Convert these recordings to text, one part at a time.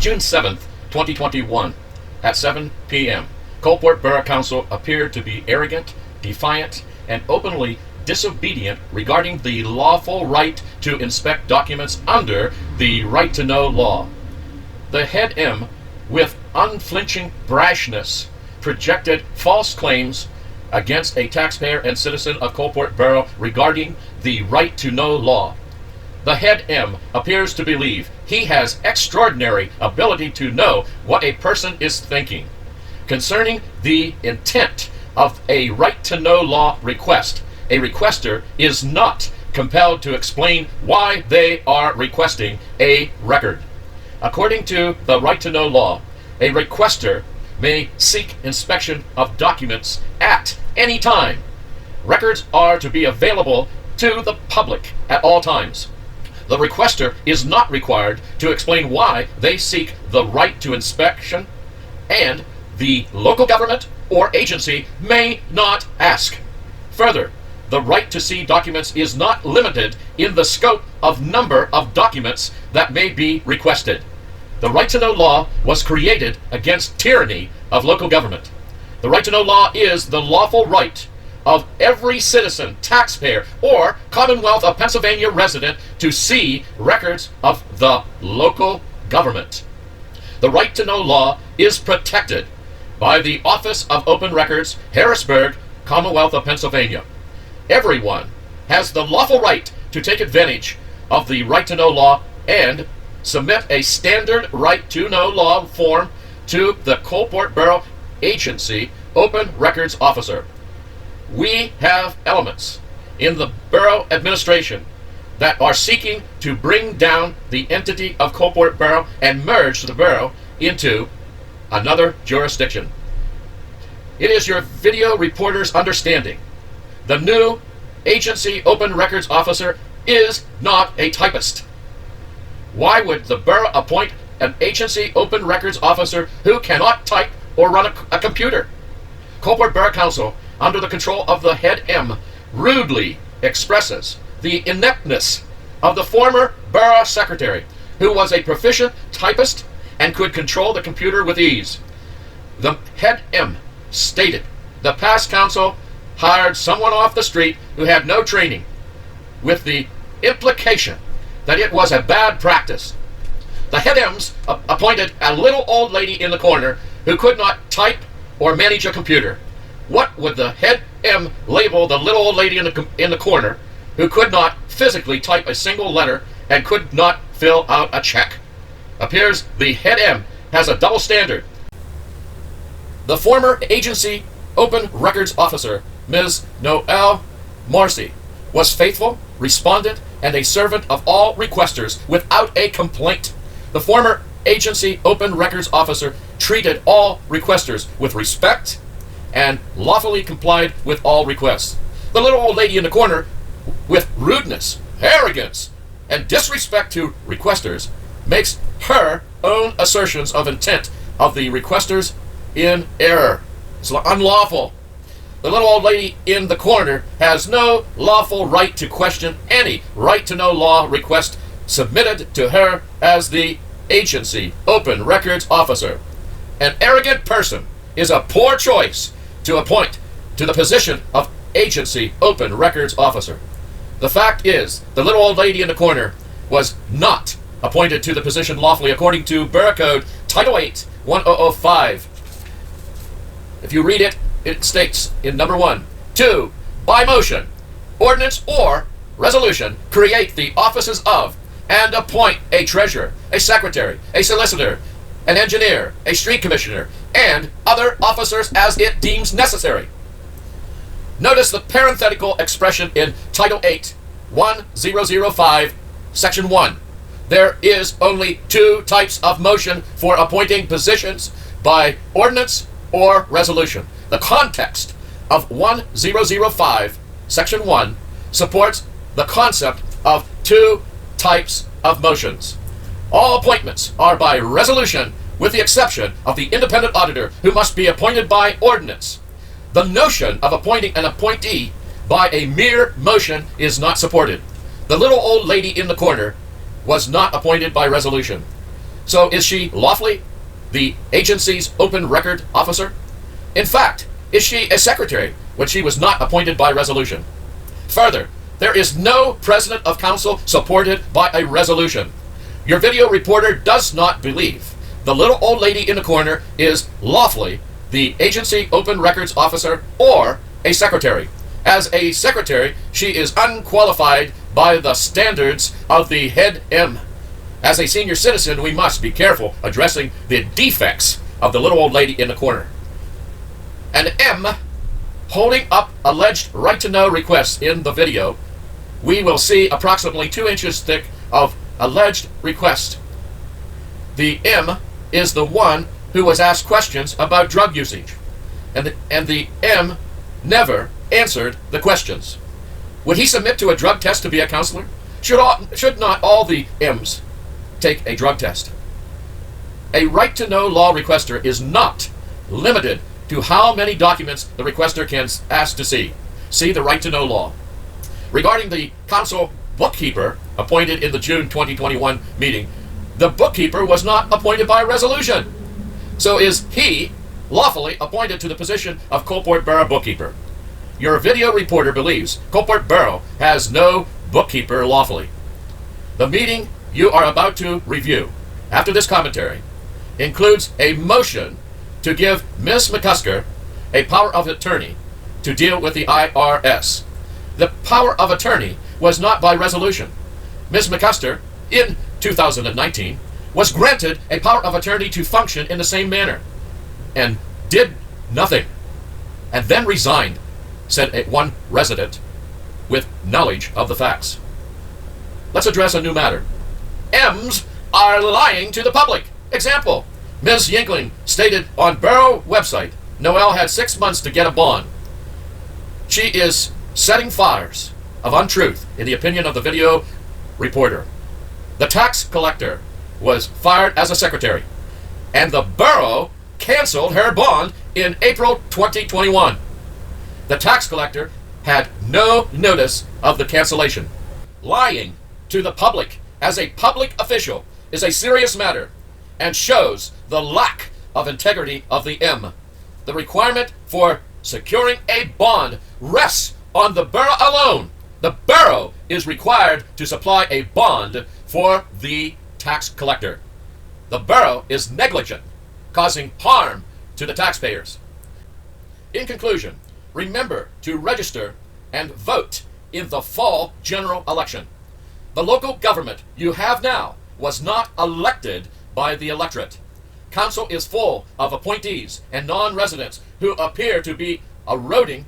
June 7th, 2021, at 7 p.m., Coalport Borough Council appeared to be arrogant, defiant, and openly disobedient regarding the lawful right to inspect documents under the right to know law. The head M, with unflinching brashness, projected false claims against a taxpayer and citizen of Coalport Borough regarding the right to know law. The head M appears to believe he has extraordinary ability to know what a person is thinking. Concerning the intent of a right to know law request, a requester is not compelled to explain why they are requesting a record. According to the right to know law, a requester may seek inspection of documents at any time. Records are to be available to the public at all times. The requester is not required to explain why they seek the right to inspection, and the local government or agency may not ask. Further, the right to see documents is not limited in the scope of number of documents that may be requested. The right to know law was created against tyranny of local government. The right to know law is the lawful right of every citizen, taxpayer, or Commonwealth of Pennsylvania resident to see records of the local government. The right to know law is protected by the Office of Open Records, Harrisburg, Commonwealth of Pennsylvania. Everyone has the lawful right to take advantage of the right to know law and submit a standard right to know law form to the Coalport Borough Agency Open Records Officer. We have elements in the borough administration that are seeking to bring down the entity of Coalport Borough and merge the borough into another jurisdiction. It is your video reporter's understanding the new agency open records officer is not a typist. Why would the borough appoint an agency open records officer who cannot type or run a computer? Coalport Borough Council, under the control of the head M, rudely expresses the ineptness of the former borough secretary, who was a proficient typist and could control the computer with ease. The head M stated the past council hired someone off the street who had no training, with the implication that it was a bad practice. The head M's appointed a little old lady in the corner who could not type or manage a computer. What would the head M label the little old lady in the corner who could not physically type a single letter and could not fill out a check? Appears the head M has a double standard. The former agency open records officer, Ms. Noelle Marcy, was faithful, respondent, and a servant of all requesters without a complaint. The former agency open records officer treated all requesters with respect and lawfully complied with all requests. The little old lady in the corner, with rudeness, arrogance, and disrespect to requesters, makes her own assertions of intent of the requesters in error. It's unlawful. The little old lady in the corner has no lawful right to question any right to know law request submitted to her as the agency open records officer. An arrogant person is a poor choice to appoint to the position of agency open records officer. The fact is, the little old lady in the corner was not appointed to the position lawfully according to Borough Code Title 8, 1005. If you read it, it states in number 1, 2, by motion, ordinance, or resolution, create the offices of and appoint a treasurer, a secretary, a solicitor, an engineer, a street commissioner, and other officers as it deems necessary. Notice the parenthetical expression in Title 8, 1005, Section 1. There is only 2 types of motion for appointing positions, by ordinance or resolution. The context of 1005, Section 1, supports the concept of 2 types of motions. All appointments are by resolution, with the exception of the independent auditor, who must be appointed by ordinance. The notion of appointing an appointee by a mere motion is not supported. The little old lady in the corner was not appointed by resolution. So is she lawfully the agency's open record officer? In fact, is she a secretary when she was not appointed by resolution? Further, there is no president of council supported by a resolution. Your video reporter does not believe the little old lady in the corner is lawfully the agency open records officer or a secretary. As a secretary, she is unqualified by the standards of the head M. As a senior citizen, we must be careful addressing the defects of the little old lady in the corner. An M holding up alleged right-to-know requests in the video, we will see approximately 2 inches thick of alleged request. The M is the one who was asked questions about drug usage, and the M never answered the questions. Would he submit to a drug test to be a counselor? Should not all the M's take a drug test? A right-to-know law requester is not limited to how many documents the requester can ask to see. See the right-to-know law. Regarding the council bookkeeper appointed in the June 2021 meeting, the bookkeeper was not appointed by resolution. So is he lawfully appointed to the position of Coalport Borough bookkeeper? Your video reporter believes Coalport Borough has no bookkeeper lawfully. The meeting you are about to review after this commentary includes a motion to give Ms. McCusker a power of attorney to deal with the IRS. The power of attorney was not by resolution. Ms. McCusker, in 2019, was granted a power of attorney to function in the same manner and did nothing, and then resigned, said one resident with knowledge of the facts. Let's address a new matter. M's are lying to the public. Example, Ms. Yinkling stated on Borough website, Noel had 6 months to get a bond. She is setting fires of untruth in the opinion of the video reporter. The tax collector was fired as a secretary, and the borough canceled her bond in April 2021. The tax collector had no notice of the cancellation. Lying to the public as a public official is a serious matter and shows the lack of integrity of the M. The requirement for securing a bond rests on the borough alone. The borough is required to supply a bond for the tax collector. The borough is negligent, causing harm to the taxpayers. In conclusion, remember to register and vote in the fall general election. The local government you have now was not elected by the electorate. Council is full of appointees and non-residents who appear to be eroding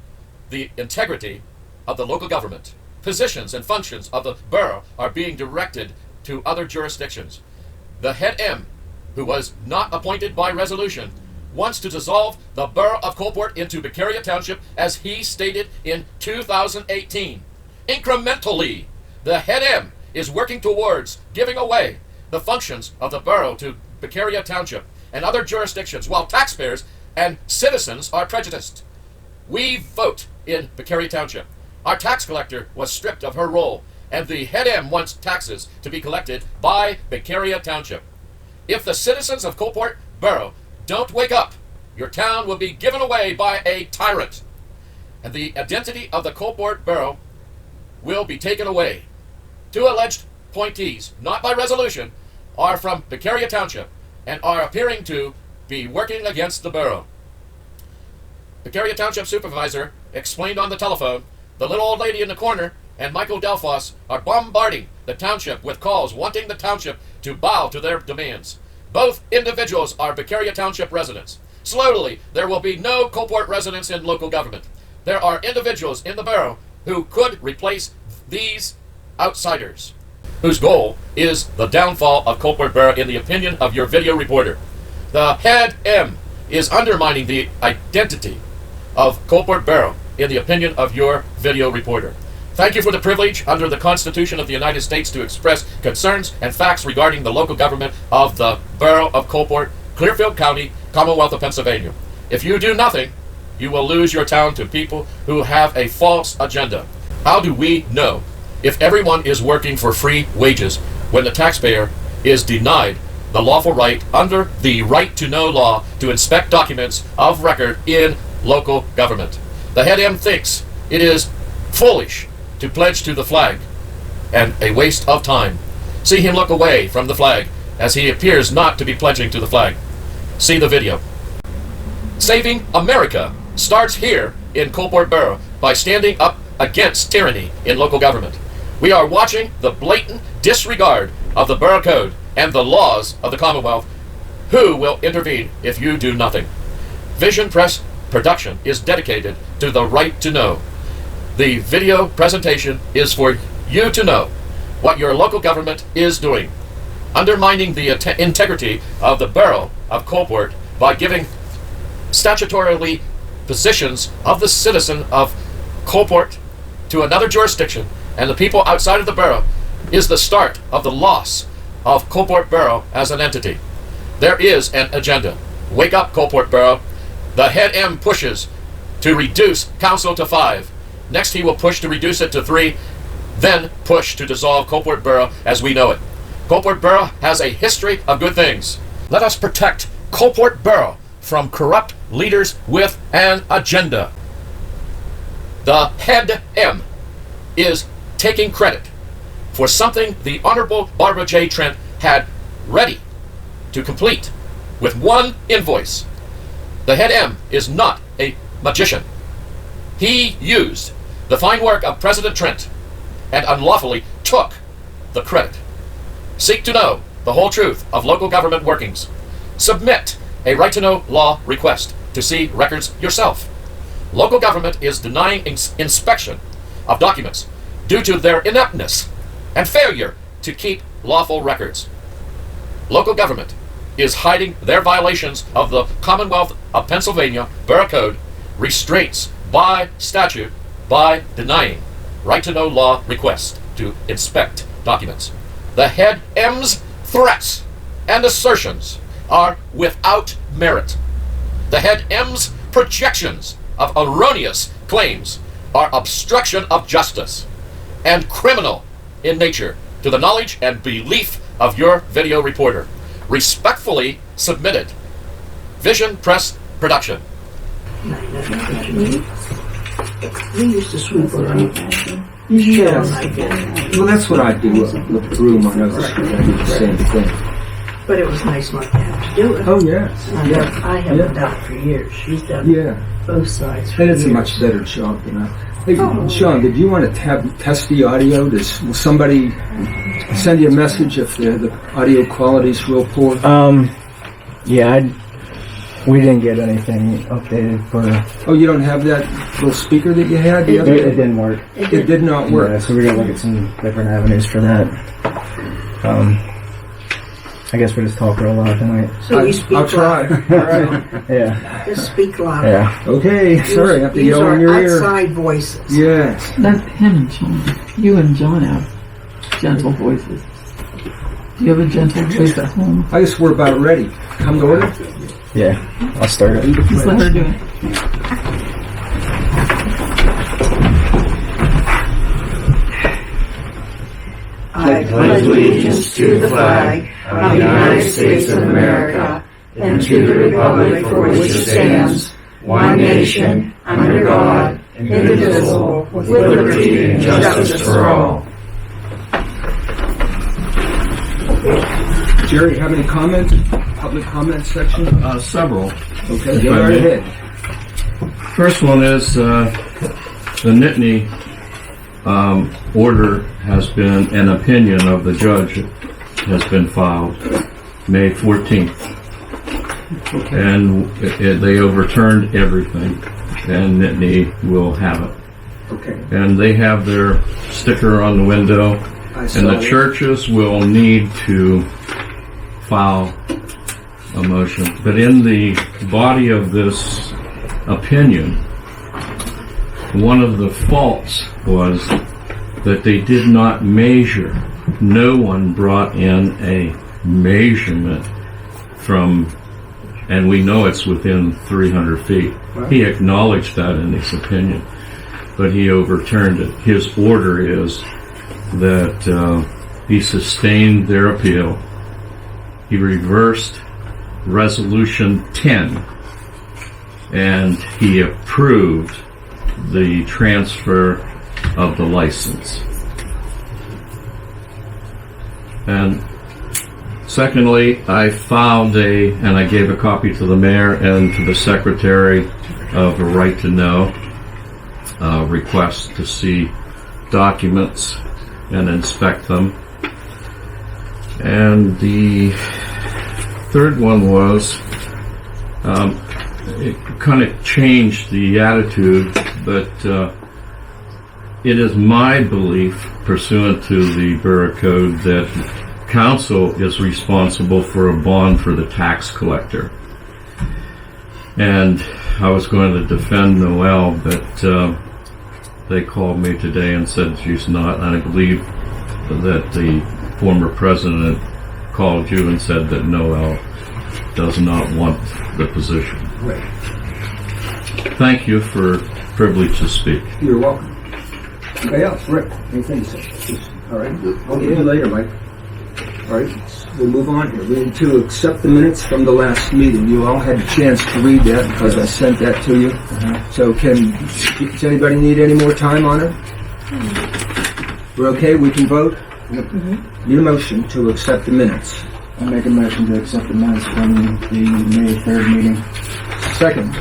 the integrity of the local government. Positions and functions of the borough are being directed to other jurisdictions. The head M, who was not appointed by resolution, wants to dissolve the borough of Coalport into Beccaria Township as he stated in 2018. Incrementally, the head M is working towards giving away the functions of the borough to Beccaria Township and other jurisdictions while taxpayers and citizens are prejudiced. We vote in Beccaria Township. Our tax collector was stripped of her role, and the head M wants taxes to be collected by Beccaria Township. If the citizens of Coalport Borough don't wake up, your town will be given away by a tyrant, and the identity of the Coalport Borough will be taken away. 2 alleged appointees, not by resolution, are from Beccaria Township and are appearing to be working against the borough. Beccaria Township Supervisor explained on the telephone, the little old lady in the corner and Michael Delphos are bombarding the township with calls wanting the township to bow to their demands. Both individuals are Beccaria Township residents. Slowly, there will be no Coalport residents in local government. There are individuals in the borough who could replace these outsiders, whose goal is the downfall of Coalport Borough in the opinion of your video reporter. The head M is undermining the identity of Coalport Borough in the opinion of your video reporter. Thank you for the privilege under the Constitution of the United States to express concerns and facts regarding the local government of the Borough of Coalport, Clearfield County, Commonwealth of Pennsylvania. If you do nothing, you will lose your town to people who have a false agenda. How do we know if everyone is working for free wages when the taxpayer is denied the lawful right under the right to know law to inspect documents of record in local government. The head M thinks it is foolish to pledge to the flag and a waste of time. See him look away from the flag as he appears not to be pledging to the flag. See the video. Saving America starts here in Coalport Borough by standing up against tyranny in local government. We are watching the blatant disregard of the borough code and the laws of the Commonwealth. Who will intervene if you do nothing? Vision Press production is dedicated to the right to know. The video presentation is for you to know what your local government is doing, undermining the integrity of the borough of Coalport by giving statutorily positions of the citizen of Coalport to another jurisdiction and the people outside of the borough is the start of the loss of Coalport Borough as an entity. There is an agenda. Wake up, Coalport Borough. The head M pushes to reduce council to 5. Next he will push to reduce it to 3, then push to dissolve Coalport Borough as we know it. Coalport Borough has a history of good things. Let us protect Coalport Borough from corrupt leaders with an agenda. The head M is taking credit for something the Honorable Barbara J. Trent had ready to complete with one invoice. The head M is not a magician. He used the fine work of President Trent and unlawfully took the credit. Seek to know the whole truth of local government workings. Submit a right-to-know law request to see records yourself. Local government is denying inspection of documents due to their ineptness and failure to keep lawful records. Local government is hiding their violations of the Commonwealth of Pennsylvania Borough Code restraints by statute by denying right-to-know law requests to inspect documents. The head M's threats and assertions are without merit. The head M's projections of erroneous claims are obstruction of justice and criminal in nature to the knowledge and belief of your video reporter. Respectfully submitted. Vision Press Production. We used to sweep around. Yes. Well, that's what I do with the room on other street. I do the same thing. But it was nice not to have to do it. Oh, yes. I haven't done it for years. She's done both sides for And it's years. a much better job than I. Hey, Sean, did you want to test the audio? Will somebody send you a message if the audio quality is real poor? We didn't get anything updated for... Oh, you don't have that little speaker that you had the It other day? didn't work. It did not work. Yeah, so we're going to look at some different avenues for that. I guess we just talk real loud tonight. So you speak I'll try. loud. All right. Yeah. Just speak loud. Yeah. Okay, sorry, I have to Use yell in your our ear. outside voices. Yes. That's him and John. You and John have gentle voices. Do you have a gentle voice at home? I guess we're about ready. Come to order? Yeah. I'll start it. Just let her do it. I pledge allegiance to the flag of the United States of America and to the republic for which it stands, one nation, under God, indivisible, with liberty and justice for all. Jerry, have any comments? Public comment section? Several. Okay, go right ahead. First one is the Nittany order has been, an opinion of the judge has been filed May 14th. Okay. And they overturned everything, and Nittany will have it. Okay. And they have their sticker on the window, I saw and the it. churches will need to file a motion. But in the body of this opinion, one of the faults was that they did not measure. No one brought in a measurement from, and we know it's within 300 feet. Right. He acknowledged that in his opinion, but he overturned it. His order is that he sustained their appeal. he reversed Resolution 10, and he approved the transfer of the license. And secondly, I filed and I gave a copy to the mayor and to the secretary of a right to know request to see documents and inspect them. And the third one was, it kind of changed the attitude, but it is my belief, pursuant to the Borough Code, that council is responsible for a bond for the tax collector. And I was going to defend Noel, but they called me today and said she's not. And I believe that the former president called you and said that Noel does not want the position. Right. Thank you for privilege to speak. You're welcome. Anybody else? Rick, anything to say? All right. I'll get you later, Mike. All right. We'll move on here. We need to accept the minutes from the last meeting. You all had a chance to read that because I sent that to you. So does anybody need any more time on it? We're okay? We can vote? Need a motion to accept the minutes. I make a motion to accept the minutes from the May 3rd meeting. Second.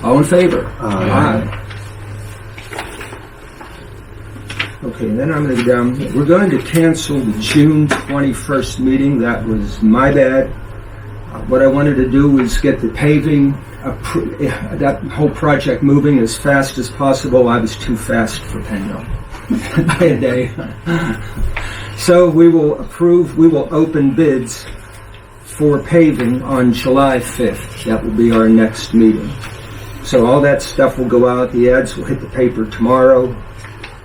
All in favor? Aye. Okay, then I'm going to go down. We're going to cancel the June 21st meeting. That was my bad. What I wanted to do was get the paving, that whole project moving as fast as possible. I was too fast for Penno by a day. So we will open bids for paving on July 5th. That will be our next meeting. So all that stuff will go out. The ads will hit the paper tomorrow.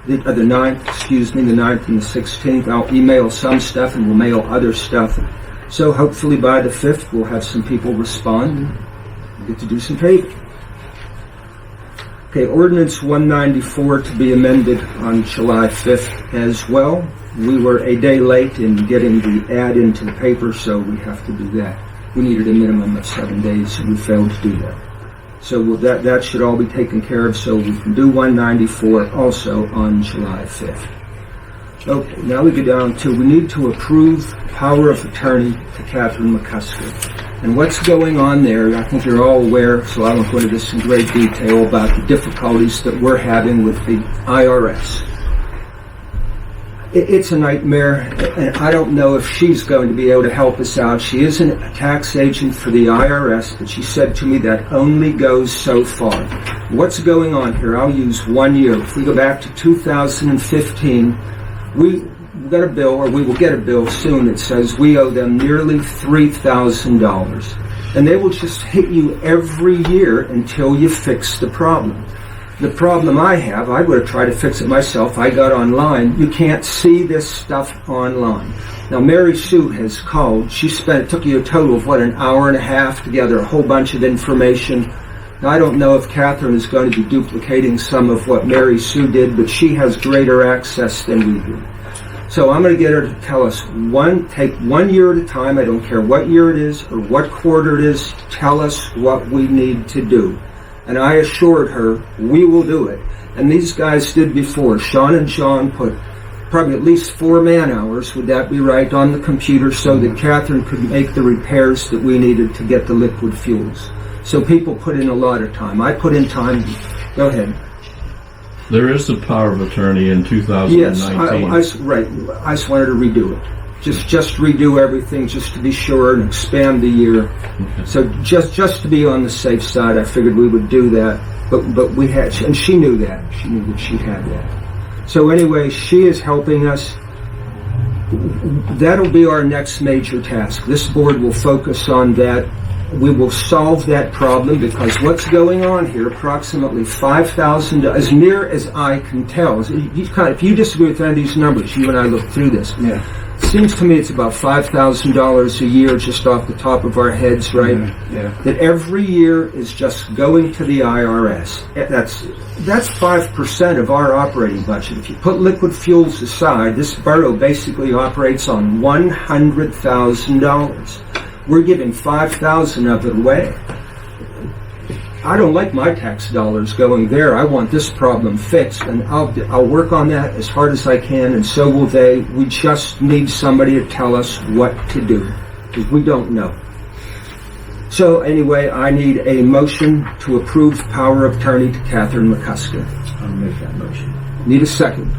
The 9th and the 16th. I'll email some stuff and we'll mail other stuff. So hopefully by the 5th we'll have some people respond and we'll get to do some paving. Okay, Ordinance 194 to be amended on July 5th as well. We were a day late in getting the ad into the paper, so we have to do that. We needed a minimum of 7 days and we failed to do that. So that should all be taken care of, so we can do 194 also on July 5th. Okay, now we go down to, we need to approve power of attorney to Catherine McCusker. And what's going on there, I think you're all aware, so I won't go into this in great detail about the difficulties that we're having with the IRS. It's a nightmare, and I don't know if she's going to be able to help us out. She isn't a tax agent for the IRS, but she said to me that only goes so far. What's going on here? I'll use 1 year. If we go back to 2015, we got a bill, or we will get a bill soon that says we owe them nearly $3,000. And they will just hit you every year until you fix the problem. The problem I have, I would have tried to fix it myself. I got online. You can't see this stuff online. Now, Mary Sue has called. It took you a total of, an hour and a half to gather a whole bunch of information. Now, I don't know if Catherine is going to be duplicating some of what Mary Sue did, but she has greater access than we do. So I'm going to get her to tell us, take 1 year at a time. I don't care what year it is or what quarter it is. Tell us what we need to do. And I assured her, we will do it. And these guys did before. Sean and John put probably at least 4 man-hours, would that be right, on the computer so that Catherine could make the repairs that we needed to get the liquid fuels. So people put in a lot of time. I put in time. Go ahead. There is the power of attorney in 2019. Yes, right. I just wanted to redo it. Just redo everything just to be sure and expand the year. Okay. So just to be on the safe side, I figured we would do that. But we had, and she knew that. She knew that she had that. So anyway, she is helping us. That'll be our next major task. This board will focus on that. We will solve that problem because what's going on here, approximately $5,000, as near as I can tell. If you disagree with any of these numbers, you and I looked through this. Yeah. seems to me it's about $5,000 a year just off the top of our heads, right? Yeah. That every year is just going to the IRS. That's 5% of our operating budget. If you put liquid fuels aside, this borough basically operates on $100,000. We're giving $5,000 of it away. I don't like my tax dollars going there. I want this problem fixed, and I'll work on that as hard as I can, and so will they. We just need somebody to tell us what to do, because we don't know. So anyway, I need a motion to approve power of attorney to Catherine McCusker. I'll make that motion. Need a second.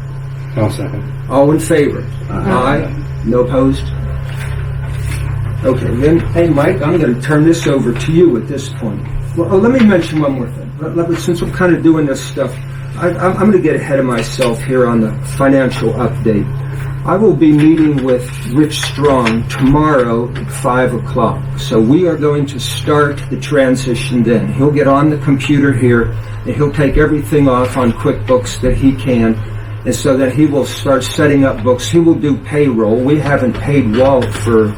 I'll second. All in favor? Aye. No opposed? Okay, then, hey Mike, I'm going to turn this over to you at this point. Well, let me mention one more thing. Since we're kind of doing this stuff, I'm going to get ahead of myself here on the financial update. I will be meeting with Rich Strong tomorrow at 5 o'clock. So we are going to start the transition then. He'll get on the computer here, and he'll take everything off on QuickBooks that he can, and so that he will start setting up books. He will do payroll. We haven't paid Walt for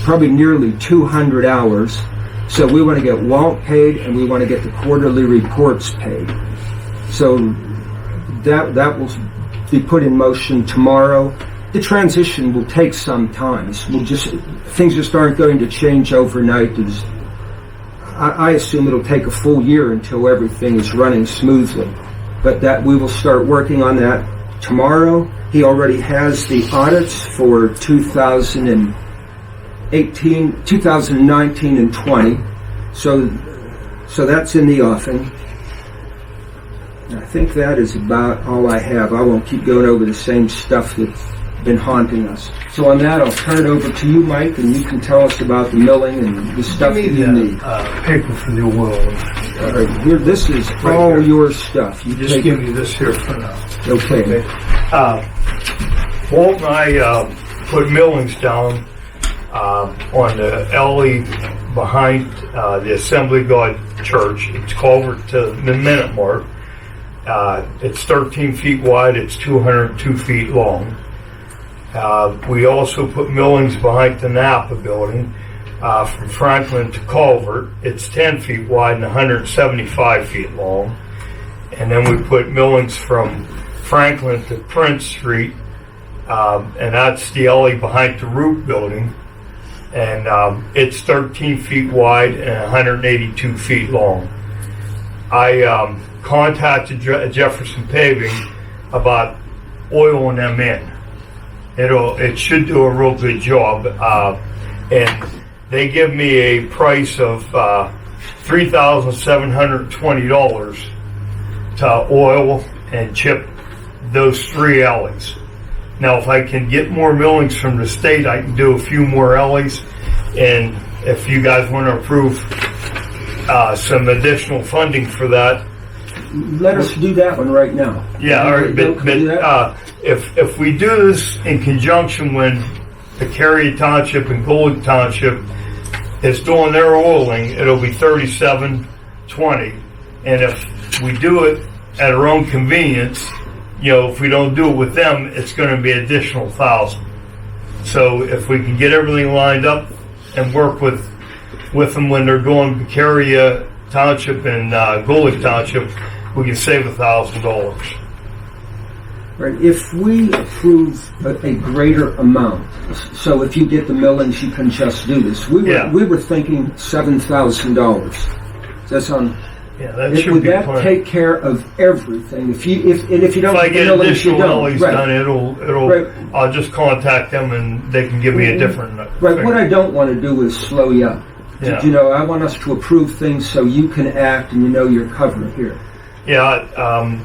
probably nearly 200 hours. So we want to get Walt paid, and we want to get the quarterly reports paid. So that will be put in motion tomorrow. The transition will take some time. Things just aren't going to change overnight. I assume it'll take a full year until everything is running smoothly. But that we will start working on that tomorrow. He already has the audits for 2019 and 20. So that's in the offing. And I think that is about all I have. I won't keep going over the same stuff that's been haunting us. So on that, I'll turn it over to you, Mike, and you can tell us about the milling and the stuff that you need. Paper from the oil. All right, here, this is Right all here. your stuff. You Just take give me this here for now. Okay. Walt and I put millings down on the alley behind the Assembly of God Church. It's Coalport to the Minute Mark. It's 13 feet wide. It's 202 feet long. We also put millings behind the Napa building from Franklin to Coalport. It's 10 feet wide and 175 feet long. And then we put millings from Franklin to Prince Street, and that's the alley behind the Root building. And it's 13 feet wide and 182 feet long. I contacted Jefferson Paving about oiling them in. It should do a real good job, and they give me a price of $3,720 to oil and chip those 3 alleys. Now, if I can get more millings from the state, I can do a few more alleys, and if you guys want to approve some additional funding for that, Let us do that one right now. yeah, all right, but if we do this in conjunction when the Cary Township and Gould Township is doing their oiling, it'll be $37.20, and if we do it at our own convenience, if we don't do it with them, it's going to be additional $1,000. So if we can get everything lined up and work with them when they're doing Cary Township and Gould Township, we can save $1,000. Right. If we approve a greater amount, so if you get the millings, you can just do this. We were thinking $7,000. That's on. Yeah, that should would be that plenty. take care of everything? If you don't If I get get the millings, you additional don't. alleys Right. done, it'll. Right. I'll just contact them and they can give me a different. Right. figure. What I don't want to do is slow you up. Yeah. I want us to approve things so you can act and you're covered here. Yeah.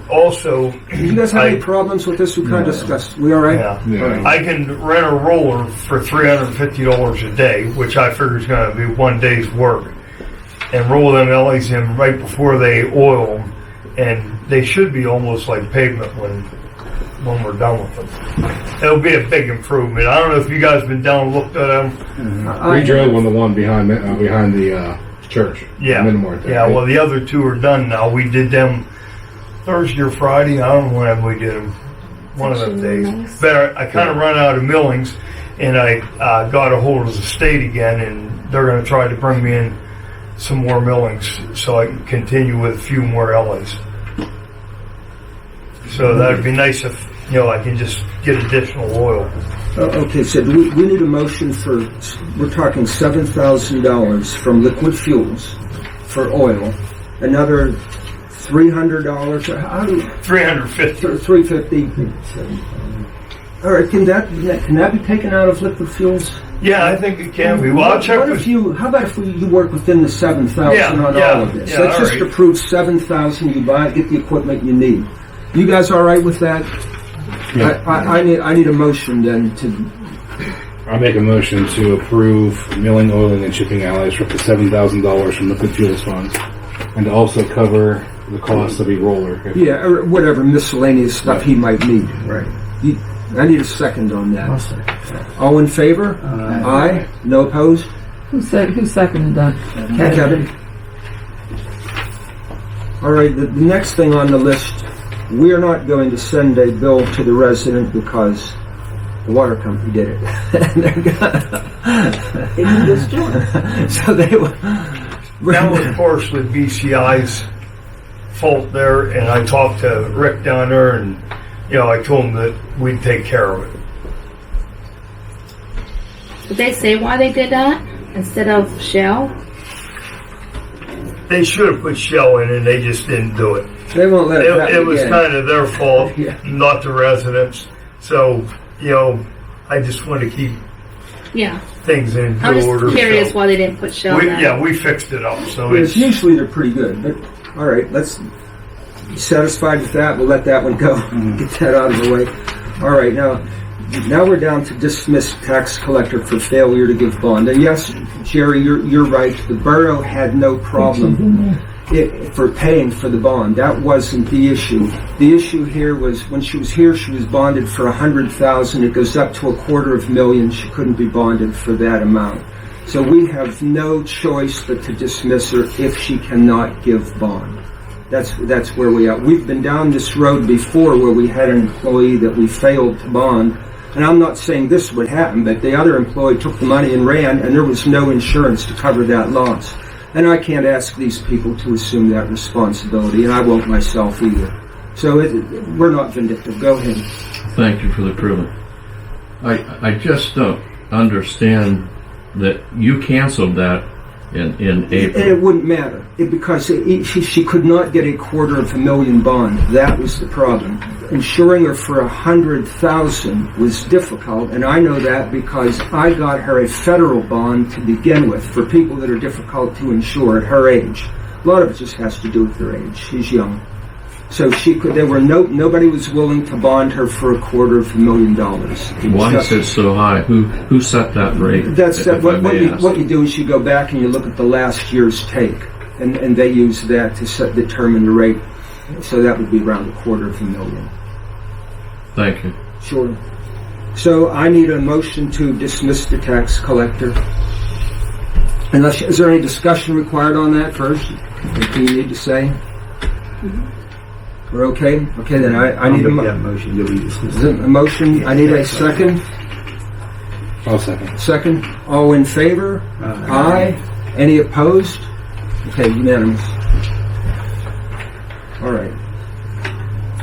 Also, Do you guys have any problems with this? We kind of discussed. We all right? yeah. All right. I can rent a roller for $350 a day, which I figure is going to be one day's work, and roll them alleys in right before they oil them, and they should be almost like pavement when we're done with them. It'll be a big improvement. I don't know if you guys have been down and looked at them. We drove on the one behind the church. Yeah. Minimart there, Yeah, right? well, the other 2 are done now. We did them Thursday or Friday. I don't know when we did them. One of them days. But I kind of run out of millings, and I got a hold of the state again, and they're going to try to bring me in some more millings so I can continue with a few more LAs. So that would be nice if, I can just get additional oil. Okay, so we need a motion for, we're talking $7,000 from liquid fuels for oil, another $300, how do $350. $350. All right, can that be taken out of liquid fuels? Yeah, I think it can be. Well, I'll check What with if you? How about if you work within the 7,000 on all of this? Let's just approve 7,000. You buy it, get the equipment you need. You guys all right with that? Yeah. I need a motion then to. I'll make a motion to approve milling, oiling, and shipping allies for up to $7,000 from liquid fuels funds, and to also cover the cost of a roller. Yeah, or whatever miscellaneous stuff he might need. Right. I need a second on that. All in favor? Aye. No opposed? Who seconded that? Kevin. All right, the next thing on the list, we are not going to send a bill to the resident because the water company did it. So they were. That was, of course, with BCI's fault there, and I talked to Rick down there, and I told him that we'd take care of it. Did they say why they did that instead of Shell? They should have put Shell in, and they just didn't do it. They won't let it happen It was again. kind of their fault, Yeah. not the residents. So, I just want to keep Yeah. things in I'm good just order. curious so why they didn't put Shell in. we fixed it up. So Yes, usually they're pretty good, but all right, let's be satisfied with that. We'll let that one go. Get that out of the way. All right, now we're down to dismiss tax collector for failure to give bond. And yes, Jerry, you're right. The borough had no problem for paying for the bond. That wasn't the issue. The issue here was when she was here, she was bonded for $100,000. It goes up to $250,000. She couldn't be bonded for that amount. So we have no choice but to dismiss her if she cannot give bond. That's where we are. We've been down this road before where we had an employee that we failed to bond. And I'm not saying this would happen, but the other employee took the money and ran, and there was no insurance to cover that loss. And I can't ask these people to assume that responsibility, and I won't myself either. So we're not vindictive. Go ahead. Thank you for the privilege. I just don't understand that you canceled that in April. And it wouldn't matter because she could not get $250,000 bond. That was the problem. Insuring her for $100,000 was difficult, and I know that because I got her a federal bond to begin with for people that are difficult to insure at her age. A lot of it just has to do with their age. She's young. So nobody was willing to bond her for $250,000. Why is it so high? Who set that rate? What you do is you go back and you look at the last year's take, and they use that to determine the rate. So that would be around $250,000. Thank you. Sure. So I need a motion to dismiss the tax collector. Is there any discussion required on that first? Anything you need to say? We're okay? Okay, then I need a motion that we discussed. a motion. I need a second. I'll second. Second. All in favor? Aye. Any opposed? Okay, unanimous. All right.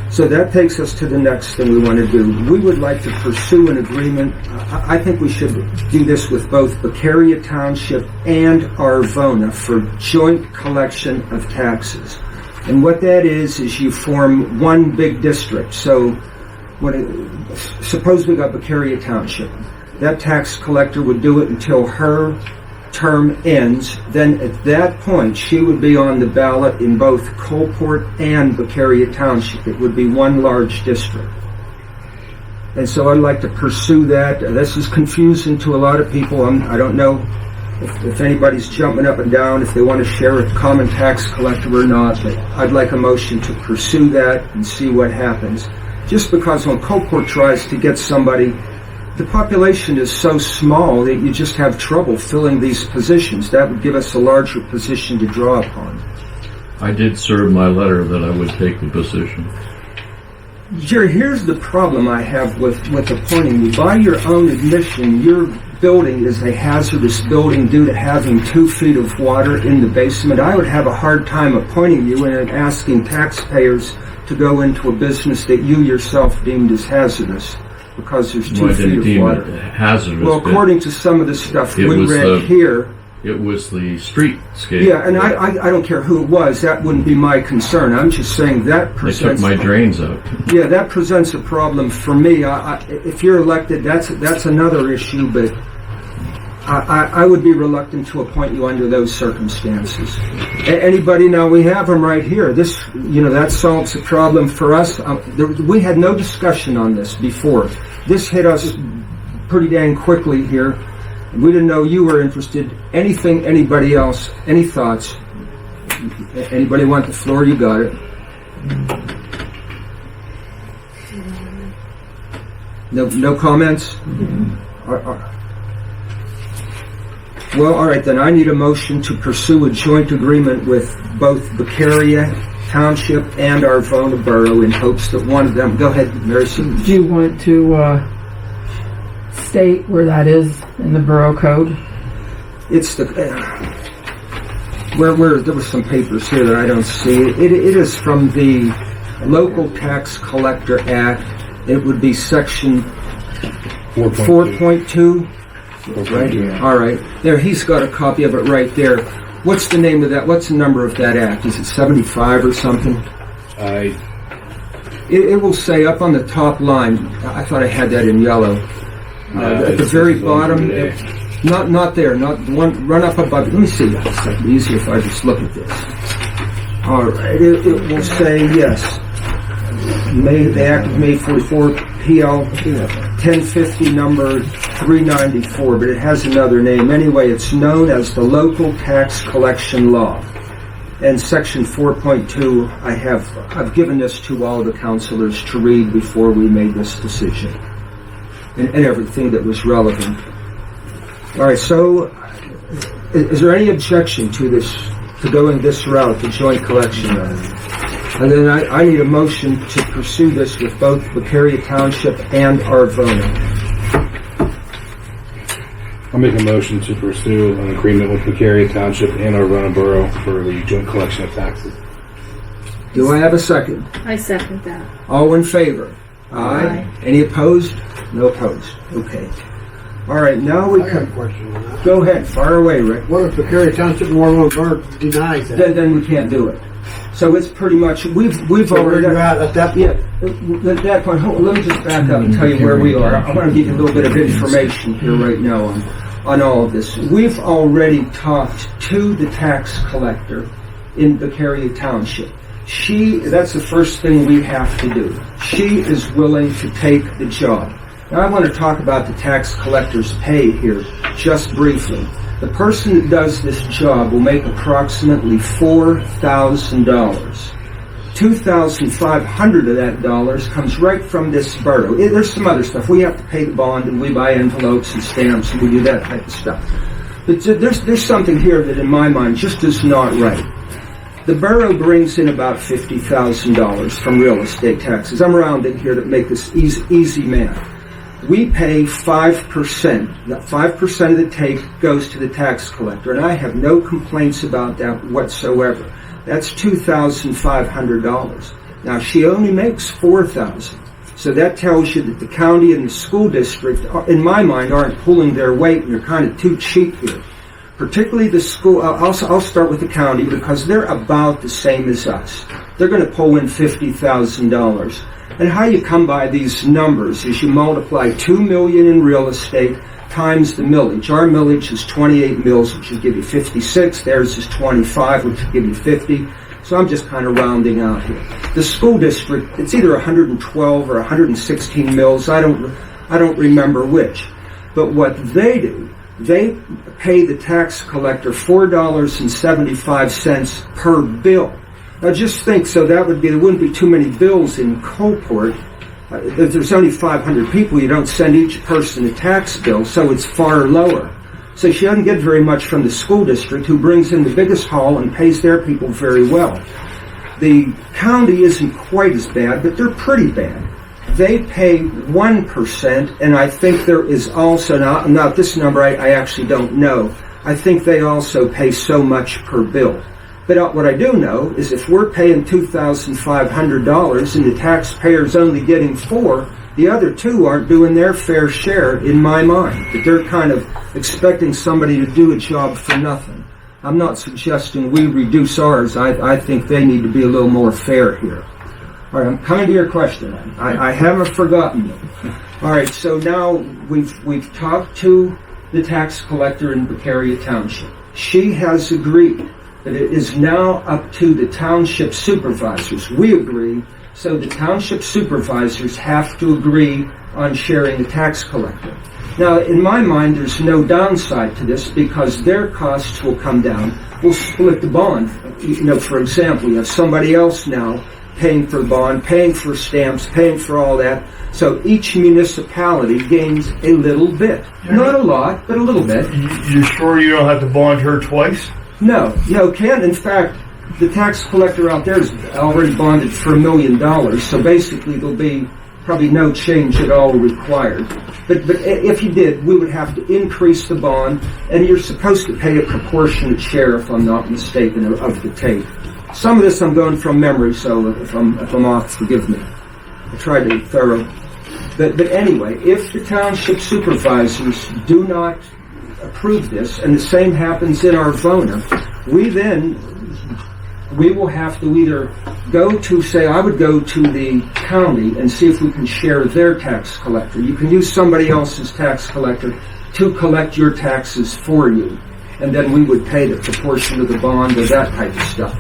So that takes us to the next thing we want to do. We would like to pursue an agreement. I think we should do this with both Beccaria Township and Arvona for joint collection of taxes. And what that is you form one big district. So suppose we got Beccaria Township. That tax collector would do it until her term ends. Then at that point, she would be on the ballot in both Coalport and Beccaria Township. It would be one large district. And so I'd like to pursue that. This is confusing to a lot of people. I don't know if anybody's jumping up and down, if they want to share a common tax collector or not, but I'd like a motion to pursue that and see what happens. Just because when Coalport tries to get somebody, the population is so small that you just have trouble filling these positions. That would give us a larger position to draw upon. I did serve my letter that I would take the position. Jerry, here's the problem I have with appointing you. By your own admission, your building is a hazardous building due to having 2 feet of water in the basement. I would have a hard time appointing you and asking taxpayers to go into a business that you yourself deemed as hazardous because there's 2 feet of water. Hazardous. Well, according to some of the stuff we read here, it was the streetscape. yeah, and I don't care who it was. That wouldn't be my concern. I'm just saying that presents. They took my drains out. Yeah, that presents a problem for me. If you're elected, that's another issue. But I would be reluctant to appoint you under those circumstances. Anybody? Now we have them right here. This, that solves the problem for us. We had no discussion on this before. This hit us pretty dang quickly here. We didn't know you were interested. Anything, anybody else? Any thoughts? Anybody want the floor? You got it. No comments? Well, all right, then I need a motion to pursue a joint agreement with both Beccaria Township and Arvona Borough in hopes that one of them... Go ahead, Mary Sue. Do you want to state where that is in the borough code? It's the... where there were some papers here that I don't see. It is from the Local Tax Collector Act. It would be section 4.2. Right here. All right. There, he's got a copy of it right there. What's the name of that? What's the number of that act? Is it 75 or something? It will say up on the top line. I thought I had that in yellow. At the very bottom. Not there. Not one. Run up above. Let me see that. It's like easier if I just look at this. All right. It will say yes. The Act of May 44, PL 1050, number 394, but it has another name. Anyway, it's known as the Local Tax Collection Law. And Section 4.2, I've given this to all the councilors to read before we made this decision, and everything that was relevant. All right, so is there any objection to this, to going this route, the joint collection route? And then I need a motion to pursue this with both Beccaria Township and Arvona. I'll make a motion to pursue an agreement with Beccaria Township and Arvona Borough for the joint collection of taxes. Do I have a second? I second that. All in favor? Aye. Any opposed? No opposed. Okay. All right, now we I got a question on that. Go ahead, fire away, Rick. What if Beccaria Township and Arvona Borough denies that? Then we can't do it. So it's pretty much we've So where already you at that point? Yeah, at that point. Let me just back up and tell you where we are. I want to give you a little bit of information here right now on all of this. We've already talked to the tax collector in Beccaria Township. That's the first thing we have to do. She is willing to take the job. Now I want to talk about the tax collector's pay here just briefly. The person that does this job will make approximately $4,000. $2,500 of that dollars comes right from this borough. There's some other stuff. We have to pay the bond, and we buy envelopes and stamps, and we do that type of stuff. But there's something here that, in my mind, just is not right. The borough brings in about $50,000 from real estate taxes. I'm rounding here to make this easy math. We pay 5%. That 5% of the take goes to the tax collector, and I have no complaints about that whatsoever. That's $2,500. Now, she only makes $4,000. So that tells you that the county and the school district, in my mind, aren't pulling their weight, and they're kind of too cheap here. Particularly the school. I'll start with the county because they're about the same as us. They're going to pull in $50,000. And how you come by these numbers is you multiply $2 million in real estate times the millage. Our millage is 28 mills, which will give you 56. Theirs is 25, which will give you 50. So I'm just kind of rounding out here. The school district, it's either 112 or 116 mills. I don't remember which. But what they do, they pay the tax collector $4.75 per bill. Now just think, so there wouldn't be too many bills in Coalport. There's only 500 people. You don't send each person a tax bill, so it's far lower. So she doesn't get very much from the school district, who brings in the biggest haul and pays their people very well. The county isn't quite as bad, but they're pretty bad. They pay 1%, and I think there is also, now this number I actually don't know, I think they also pay so much per bill. But what I do know is if we're paying $2,500 and the taxpayer's only getting $4, the other two aren't doing their fair share in my mind. That they're kind of expecting somebody to do a job for nothing. I'm not suggesting we reduce ours. I think they need to be a little more fair here. All right, I'm coming to your question. I haven't forgotten you. All right, so now we've talked to the tax collector in Beccaria Township. She has agreed that it is now up to the township supervisors. We agree, so the township supervisors have to agree on sharing the tax collector. Now, in my mind, there's no downside to this because their costs will come down. We'll split the bond. For example, you have somebody else now paying for bond, paying for stamps, paying for all that. So each municipality gains a little bit. Not a lot, but a little bit. You sure you don't have to bond her twice? No, Ken. In fact, the tax collector out there is already bonded for $1 million, so basically there'll be probably no change at all required. But if you did, we would have to increase the bond, and you're supposed to pay a proportionate share, if I'm not mistaken, of the take. Some of this I'm going from memory, so if I'm off, forgive me. I tried to be thorough. But anyway, if the township supervisors do not approve this, and the same happens in Arvona, we will have to either go to, say, I would go to the county and see if we can share their tax collector. You can use somebody else's tax collector to collect your taxes for you, and then we would pay the proportion of the bond or that type of stuff.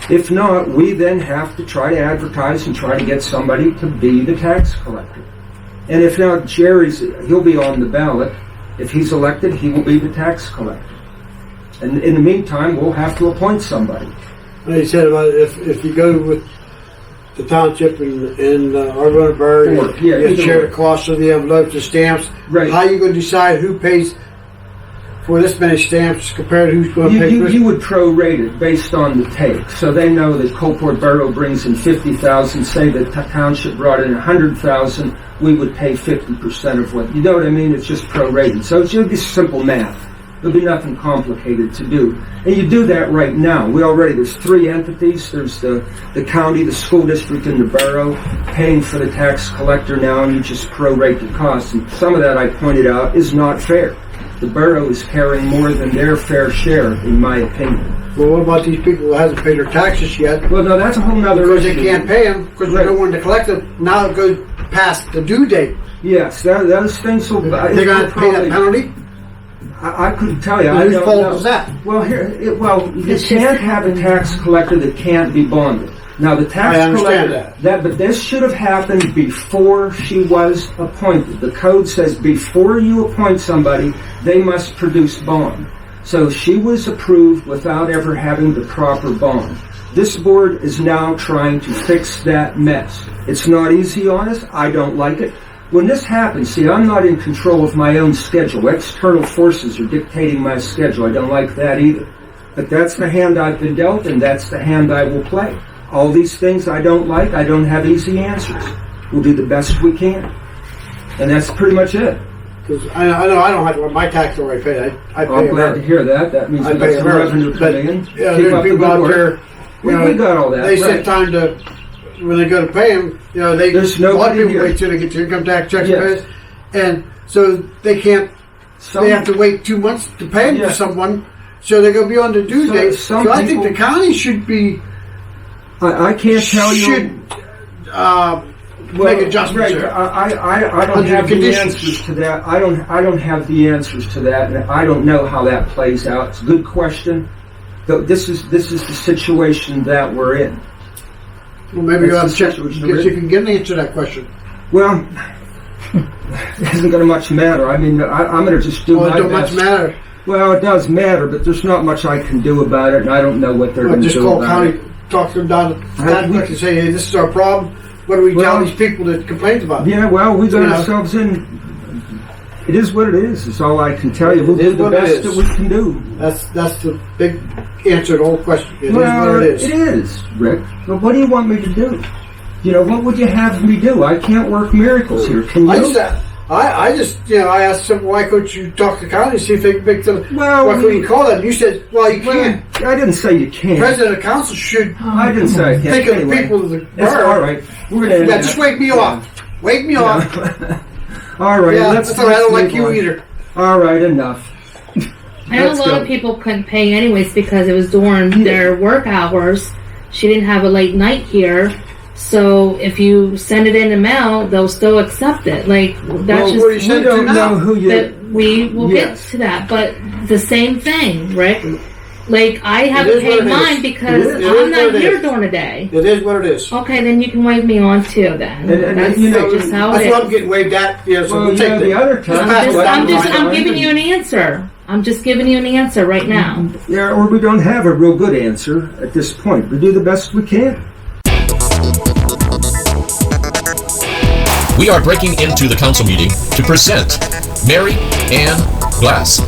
If not, we then have to try to advertise and try to get somebody to be the tax collector. And if now he'll be on the ballot. If he's elected, he will be the tax collector. And in the meantime, we'll have to appoint somebody. You said about if you go with the township in Arvona Borough, you share the cost of the envelopes, the stamps. Right. How are you going to decide who pays for this many stamps compared to who's going to pay for this? You would prorate it based on the take. So they know that Coalport Borough brings in $50,000. Say the township brought in $100,000. We would pay 50% of what. You know what I mean? It's just prorated. So it's just simple math. There'll be nothing complicated to do. And you do that right now. There's 3 entities. There's the county, the school district, and the borough paying for the tax collector now, and you just prorate the costs. And some of that, I pointed out, is not fair. The borough is carrying more than their fair share, in my opinion. Well, what about these people who hasn't paid their taxes yet? Well, no, that's a whole other issue. Because they can't pay them, because they don't want to collect them. Now it goes past the due date. Yes, those things will... They're going to pay that penalty? I couldn't tell you. Whose fault is that? Well, you can't have a tax collector that can't be bonded. Now, the tax collector, but this should have happened before she was appointed. The code says before you appoint somebody, they must produce bond. So she was approved without ever having the proper bond. This board is now trying to fix that mess. It's not easy on us. I don't like it. When this happens, see, I'm not in control of my own schedule. External forces are dictating my schedule. I don't like that either. But that's the hand I've been dealt, and that's the hand I will play. All these things I don't like, I don't have easy answers. We'll do the best we can. And that's pretty much it. Because I know I don't have to, my tax already paid. I pay I'm glad to hear that. That means we've got some revenue coming in. Yeah, there's people out there, we got all that. They set time to, when they go to pay them, there's a lot of people here. wait till they get their income tax checks paid. And so they can't, they have to wait 2 months to pay them to someone, so they're going to be on the due date. So I think the county should be, I can't tell you. Make adjustments. Right, I don't have the answers to that. I don't have the answers to that, and I don't know how that plays out. It's a good question. This is the situation that we're in. Well, maybe you'll have to check see if you can get an answer to that question. Well, it isn't going to much matter. I mean, I'm going to just do my best. It don't much matter. Well, it does matter, but there's not much I can do about it, and I don't know what they're going to do about it. Just call county, talk to them down and say, hey, this is our problem. What do we tell these people that complain about it? Yeah, well, we got ourselves in. It is what it is. It's all I can tell you. We'll do the best that we can do. That's the big answered all questions. It is what it is. It is, Rick. But what do you want me to do? You know, what would you have me do? I can't work miracles here. Can you? I just, I asked them, why couldn't you talk to the county and see if they can make the, well, why couldn't you call them? You said, well, you can't. I didn't say you can't. President of council should I didn't say I can't. think of the people of the borough. All right. We're going to just wake me off. Wake me off. All right. Yeah, that's all right. I don't like you either. All right, enough. I know a lot of people couldn't pay anyways because it was during their work hours. She didn't have a late night here. So if you send it in the mail, they'll still accept it. Like that's just we don't know who you. We will get to that, but the same thing, Rick. Like I haven't paid mine because I'm not here during the day. It is what it is. Okay, then you can wave me on too. Then that's just how it is. That's what I'm getting waved at. Yeah, so we'll take the other time. I'm giving you an answer. I'm just giving you an answer right now. Yeah, or we don't have a real good answer at this point. We do the best we can. We are breaking into the council meeting to present Mary Ann Glass,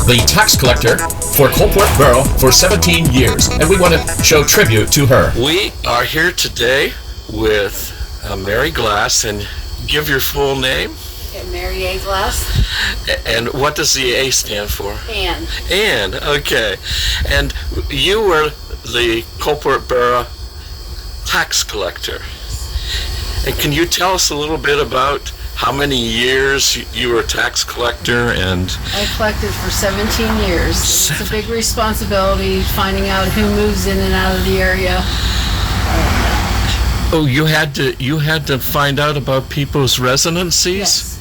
the tax collector for Coalport Borough for 17 years, and we want to show tribute to her. We are here today with Mary Glass, and give your full name. Mary A. Glass. And what does the A stand for? Ann. Ann, okay. And you were the Coalport Borough tax collector. And can you tell us a little bit about how many years you were a tax collector? And I collected for 17 years. It's a big responsibility finding out who moves in and out of the area. Oh, you had to find out about people's residencies? Yes.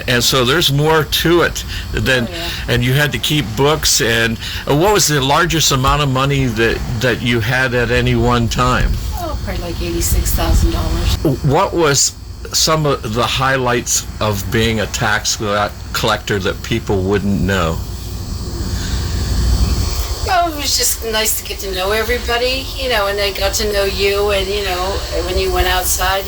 And so there's more to it than, and you had to keep books. And what was the largest amount of money that you had at any one time? Probably like $86,000. What was some of the highlights of being a tax collector that people wouldn't know? Oh, it was just nice to get to know everybody, and they got to know you, and, when you went outside,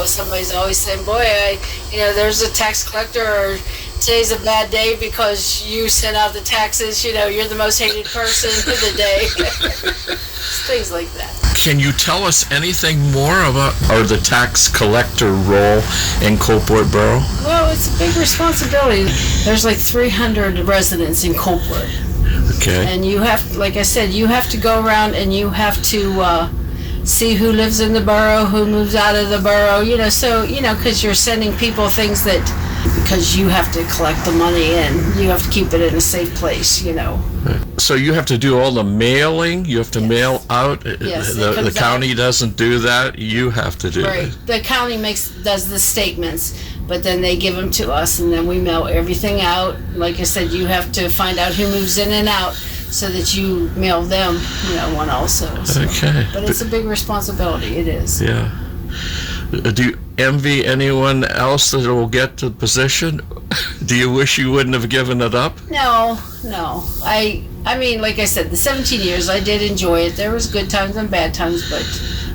somebody's always saying, boy, there's a tax collector, or today's a bad day because you sent out the taxes, you're the most hated person of the day. Things like that. Can you tell us anything more about the tax collector role in Coalport Borough? Well, it's a big responsibility. There's like 300 residents in Coalport. Okay. And you have, like I said, you have to go around and you have to see who lives in the borough, who moves out of the borough, because you're sending people things that, because you have to collect the money and you have to keep it in a safe place, So you have to do all the mailing, you have to mail out, Yes, the county doesn't do that, you have to do Right. it. The county does the statements, but then they give them to us and then we mail everything out. Like I said, you have to find out who moves in and out so that you mail them, one also. So. Okay. But it's a big responsibility, it is. Yeah. Do you envy anyone else that will get the position? Do you wish you wouldn't have given it up? No. I mean, like I said, the 17 years, I did enjoy it. There was good times and bad times, but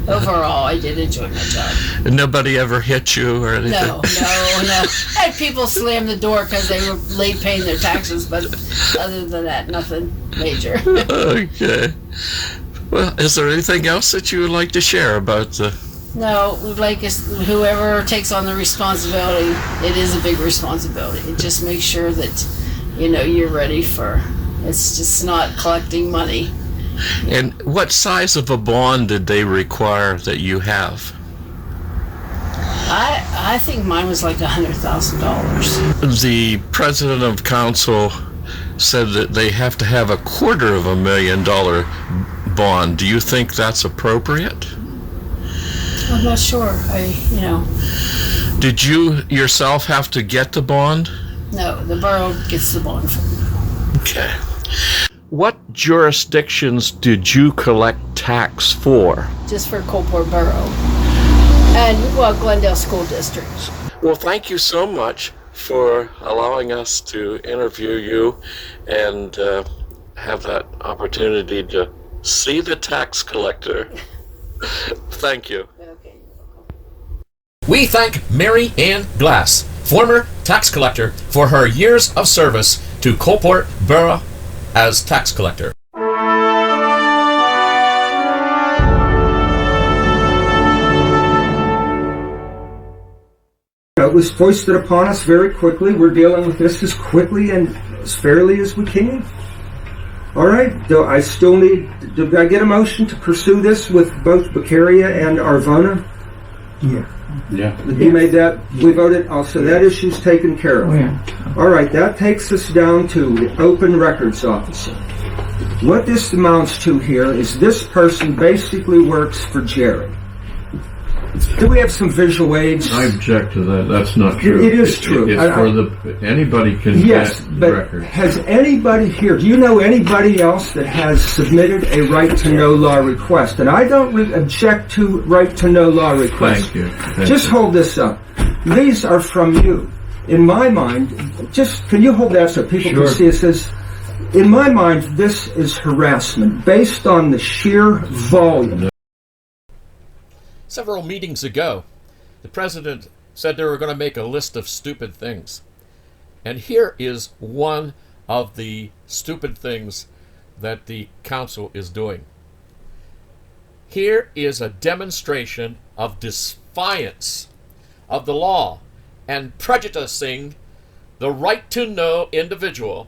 overall, I did enjoy my job. And nobody ever hit you or anything? No. I had people slam the door because they were late paying their taxes, but other than that, nothing major. Okay. Well, is there anything else that you would like to share about the... No, whoever takes on the responsibility, it is a big responsibility. Just make sure that, you're ready for, it's just not collecting money. And what size of a bond did they require that you have? I think mine was like $100,000. The president of council said that they have to have $250,000 bond. Do you think that's appropriate? I'm not sure. Did you yourself have to get the bond? No, the borough gets the bond for me. Okay. What jurisdictions did you collect tax for? Just for Coalport Borough. And, Glendale School District. Well, thank you so much for allowing us to interview you and have that opportunity to see the tax collector. Thank you. We thank Mary Ann Glass, former tax collector, for her years of service to Coalport Borough as tax collector. It was foisted upon us very quickly. We're dealing with this as quickly and as fairly as we can. All right. Do I still need? Did I get a motion to pursue this with both Beccaria and Arvona? Yeah. You made that. We voted. Also, that issue's taken care of. Oh, yeah. All right. That takes us down to the open records officer. What this amounts to here is this person basically works for Jerry. Do we have some visual aids? I object to that. That's not true. It is true. It's for anybody can yes, get but records. has anybody here, do you know anybody else that has submitted a right-to-know law request? And I don't object to right-to-know law requests. Thank you. Just hold this up. These are from you. In my mind, just, can you hold that so people can see it? Says, in my mind, this is harassment based on the sheer volume. Several meetings ago, the president said they were going to make a list of stupid things. And here is one of the stupid things that the council is doing. Here is a demonstration of defiance of the law and prejudicing the right to know individual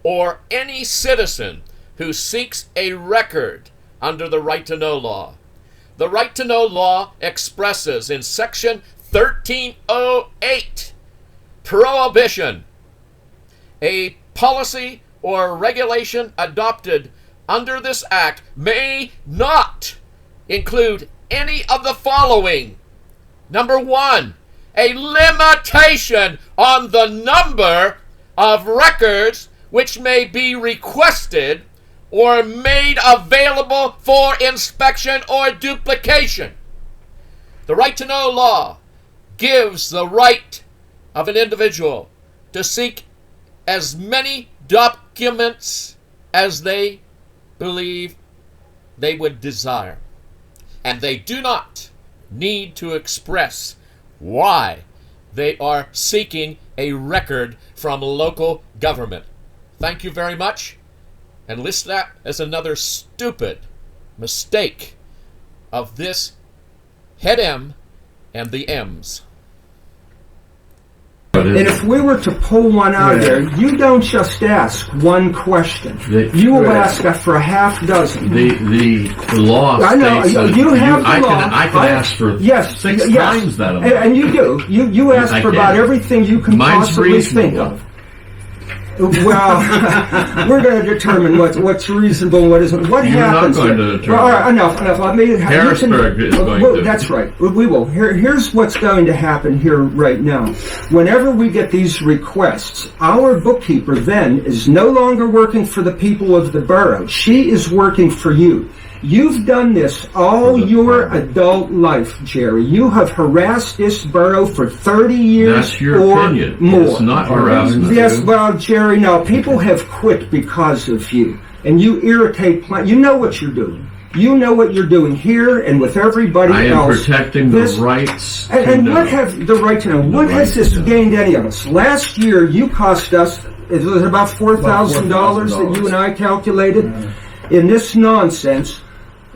or any citizen who seeks a record under the right to know law. The right to know law expresses in section 1308 prohibition. A policy or regulation adopted under this act may not include any of the following. Number 1, a limitation on the number of records which may be requested or made available for inspection or duplication. The right to know law gives the right of an individual to seek as many documents as they believe they would desire. And they do not need to express why they are seeking a record from local government. Thank you very much. And list that as another stupid mistake of this head M and the M's. And if we were to pull one out of there, you don't just ask one question. You will ask for a half dozen. The law states I know, you have the law. I can ask for six times that amount. And you do. You ask for about everything you can possibly think of. Well, we're going to determine what's reasonable and what isn't. What happens? You're not going to determine. Well, all right, enough. I mean, Harrisburg is going to. That's right. We will. Here's what's going to happen here right now. Whenever we get these requests, our bookkeeper then is no longer working for the people of the borough. She is working for you. You've done this all your adult life, Jerry. You have harassed this borough for 30 years That's your or opinion. more. It's not harassment. Yes, well, Jerry, no. People have quit because of you. And you irritate... You know what you're doing. You know what you're doing here and with everybody else. I am protecting the rights to and know. What have the right to know? What has this gained any of us? Last year, you cost us... It was about $4,000 that you and I calculated. In this nonsense...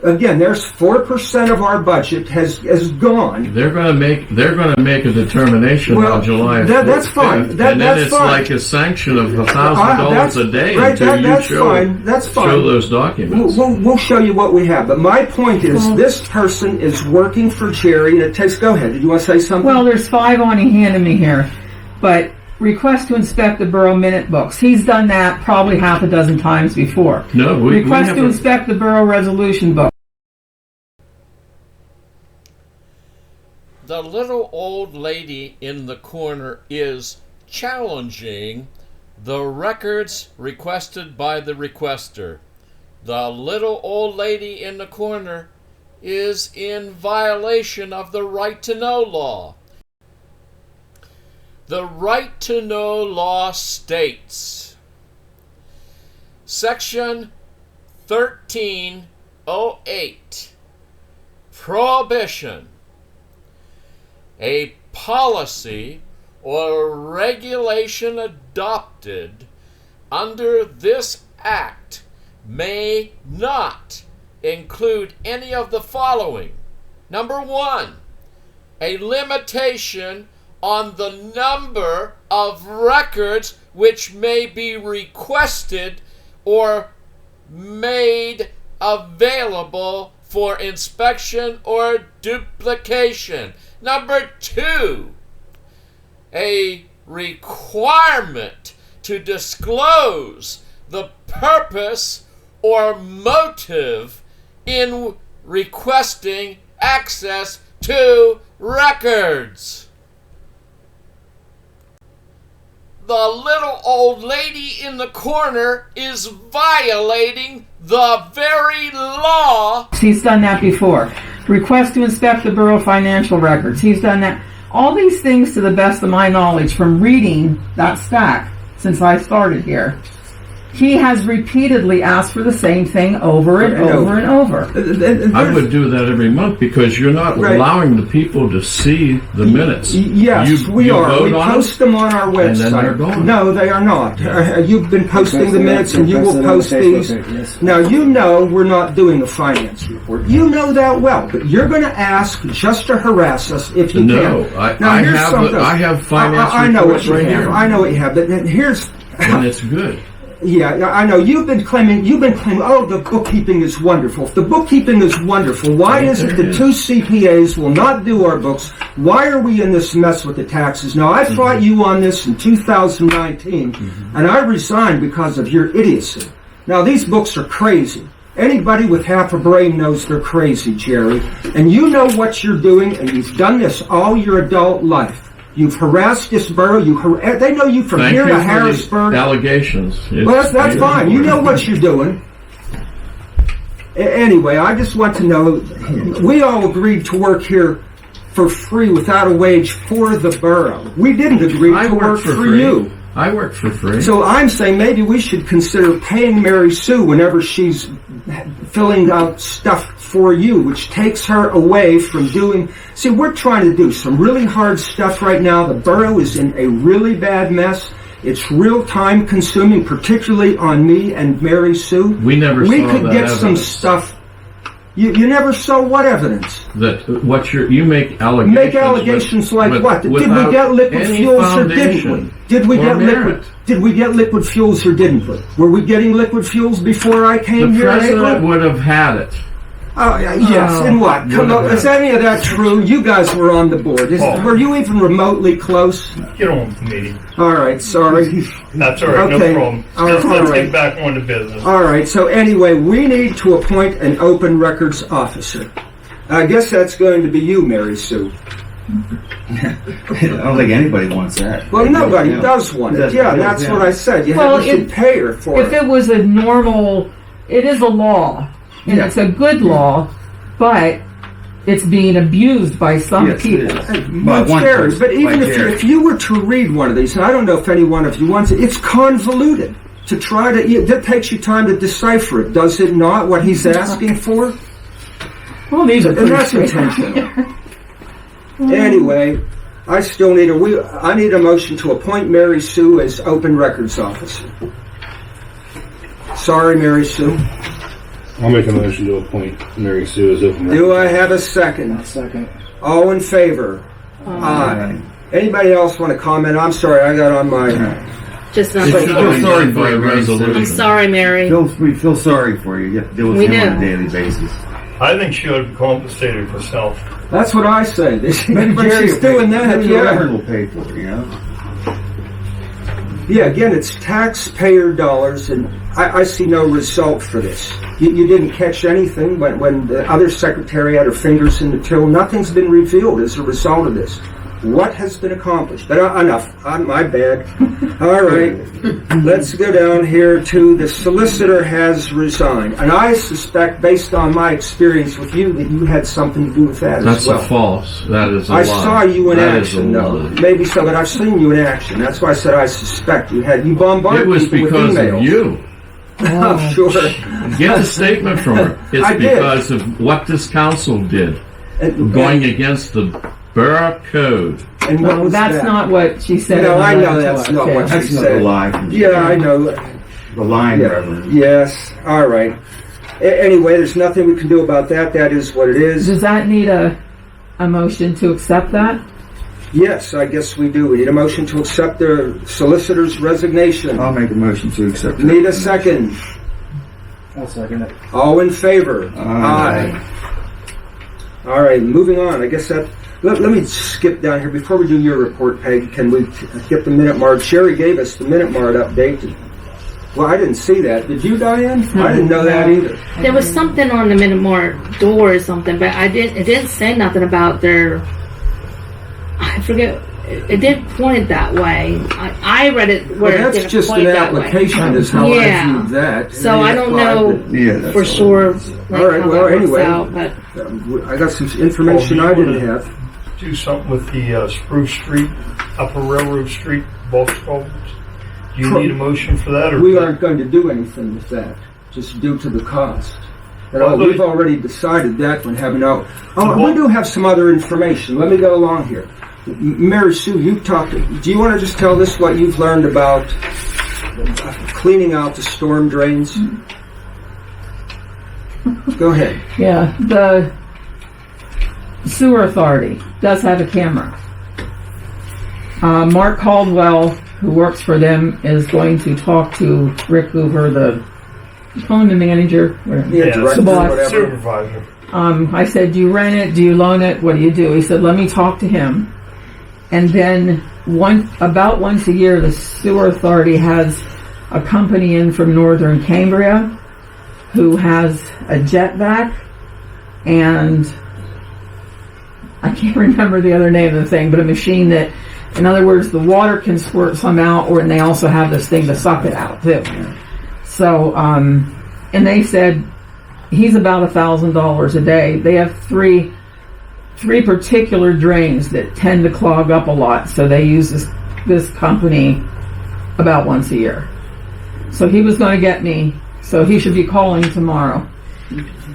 Again, there's 4% of our budget has gone. They're going to make a determination on July 5th. That's fine. And then it's like a sanction of $1,000 a day until you show those documents. We'll show you what we have. But my point is, this person is working for Jerry, and it takes. Go ahead. Did you want to say something? Well, there's 5 on he handed me here, but. Request to inspect the borough minute books. He's done that probably half a dozen times before. No, Request to inspect the borough resolution book. The little old lady in the corner is challenging the records requested by the requester. The little old lady in the corner is in violation of the right to know law. The right to know law states, Section 1308, prohibition. A policy or regulation adopted under this act may not include any of the following. Number 1, a limitation on the number of records which may be requested or made available for inspection or duplication. Number 2, a requirement to disclose the purpose or motive in requesting access to records. The little old lady in the corner is violating the very law. He's done that before. Request to inspect the borough financial records. He's done that. All these things, to the best of my knowledge, from reading that stack since I started here, he has repeatedly asked for the same thing over and over and over. I would do that every month because you're not allowing the people to see the minutes. Yes, we are. We post them on our website. And then they're gone. No, they are not. You've been posting the minutes, and you will post these. Now, you know we're not doing a finance report. You know that well, but you're going to ask just to harass us if you can. No, I have finance reports right here. I know what you have, but here's... And it's good. Yeah, I know. You've been claiming, oh, the bookkeeping is wonderful. If the bookkeeping is wonderful, why is it the 2 CPAs will not do our books? Why are we in this mess with the taxes? Now, I fought you on this in 2019, and I resigned because of your idiocy. Now, these books are crazy. Anybody with half a brain knows they're crazy, Jerry. And you know what you're doing, and you've done this all your adult life. You've harassed this borough. They know you from here to Harrisburg. Allegations. Well, that's fine. You know what you're doing. Anyway, I just want to know, we all agreed to work here for free without a wage for the borough. We didn't agree to work for you. I work for free. So I'm saying maybe we should consider paying Mary Sue whenever she's filling out stuff for you, which takes her away from doing... See, we're trying to do some really hard stuff right now. The borough is in a really bad mess. It's real time consuming, particularly on me and Mary Sue. We could get some stuff. You never saw what evidence? That you make allegations. Make allegations like what? Did we get liquid fuels or didn't we? Did we get liquid fuels or didn't we? Were we getting liquid fuels before I came here? The president would have had it. Oh, yes, and what? Come on, is any of that true? You guys were on the board. Were you even remotely close? Get on with the meeting. All right, sorry. That's all right, okay. No problem. Let's get back on to business. All right, so anyway, we need to appoint an open records officer. I guess that's going to be you, Mary Sue. I don't think anybody wants that. Well, nobody does want it. Yeah, that's what I said. You should pay her for it. If it was a normal... It is a law. And it's a good law, but it's being abused by some people. But even if you were to read one of these, and I don't know if any one of you wants it, it's convoluted. To try to, that takes you time to decipher it, does it not? What he's asking for. Well, these are and that's intentional. Anyway, I still need I need a motion to appoint Mary Sue as open records officer. Sorry, Mary Sue. I'll make a motion to appoint Mary Sue as open records. Do I have a second? Second. All in favor? Aye. Anybody else want to comment? I'm sorry, I got on my... Just not feel sorry for a resolution. I'm sorry, Mary. We feel sorry for you. You have to deal with him on a daily basis. I think she would have compensated herself. That's what I say. Maybe Jerry's doing that. Maybe Reverend will pay for it, you know? Yeah, again, it's taxpayer dollars, and I see no result for this. You didn't catch anything when the other secretary had her fingers in the till. Nothing's been revealed as a result of this. What has been accomplished? But enough. My bad. All right. Let's go down here to the solicitor has resigned. And I suspect, based on my experience with you, that you had something to do with that as well. That's false. That is a lie. I saw you in action, though. Maybe so, but I've seen you in action. That's why I said I suspect you had. You bombarded people with emails. It was because of you. Oh, sure. Get a statement from her. It's because of what this council did. Going against the Borough Code. And no, that's not what she said. No, I know that's not what she said. That's a lie. Yeah, I know. The line, Reverend. Yes. All right. Anyway, there's nothing we can do about that. That is what it is. Does that need a motion to accept that? Yes, I guess we do. We need a motion to accept the solicitor's resignation. I'll make a motion to accept it. Need a second. I'll second it. All in favor? Aye. All right, moving on. I guess that... Let me skip down here. Before we do your report, Peg, can we get the minute mark? Sherry gave us the minute mark update. Well, I didn't see that. Did you, Diane? I didn't know that either. There was something on the Minimore door or something, but it didn't say nothing about their... I forget. It didn't point it that way. I read it where Well, it that's didn't just point an that way. application is how I viewed that. So I don't know Yeah, for sure like, all right, how well, that works anyway, out, but I got some information I didn't have. Do something with the Spruce Street, Upper Railroad Street, box culverts. Do you need a motion for that? Or We aren't going to do anything with that, just due to the cost. And we've already decided that when having out. Oh, we do have some other information. Let me go along here. Mary Sue, you talked. Do you want to just tell us what you've learned about cleaning out the storm drains? Go ahead. Yeah, the sewer authority does have a camera. Mark Caldwell, who works for them, is going to talk to Rick Hoover, you call him the manager? Director, the boss. Supervisor. I said, do you rent it? Do you loan it? What do you do? He said, let me talk to him. And then about once a year, the sewer authority has a company in from northern Cambria who has a jetback, and I can't remember the other name of the thing, but a machine that, in other words, the water can squirt some out, and they also have this thing to suck it out too. So, and they said he's about $1,000 a day. They have three particular drains that tend to clog up a lot, so they use this company about once a year. So he was going to get me, so he should be calling tomorrow.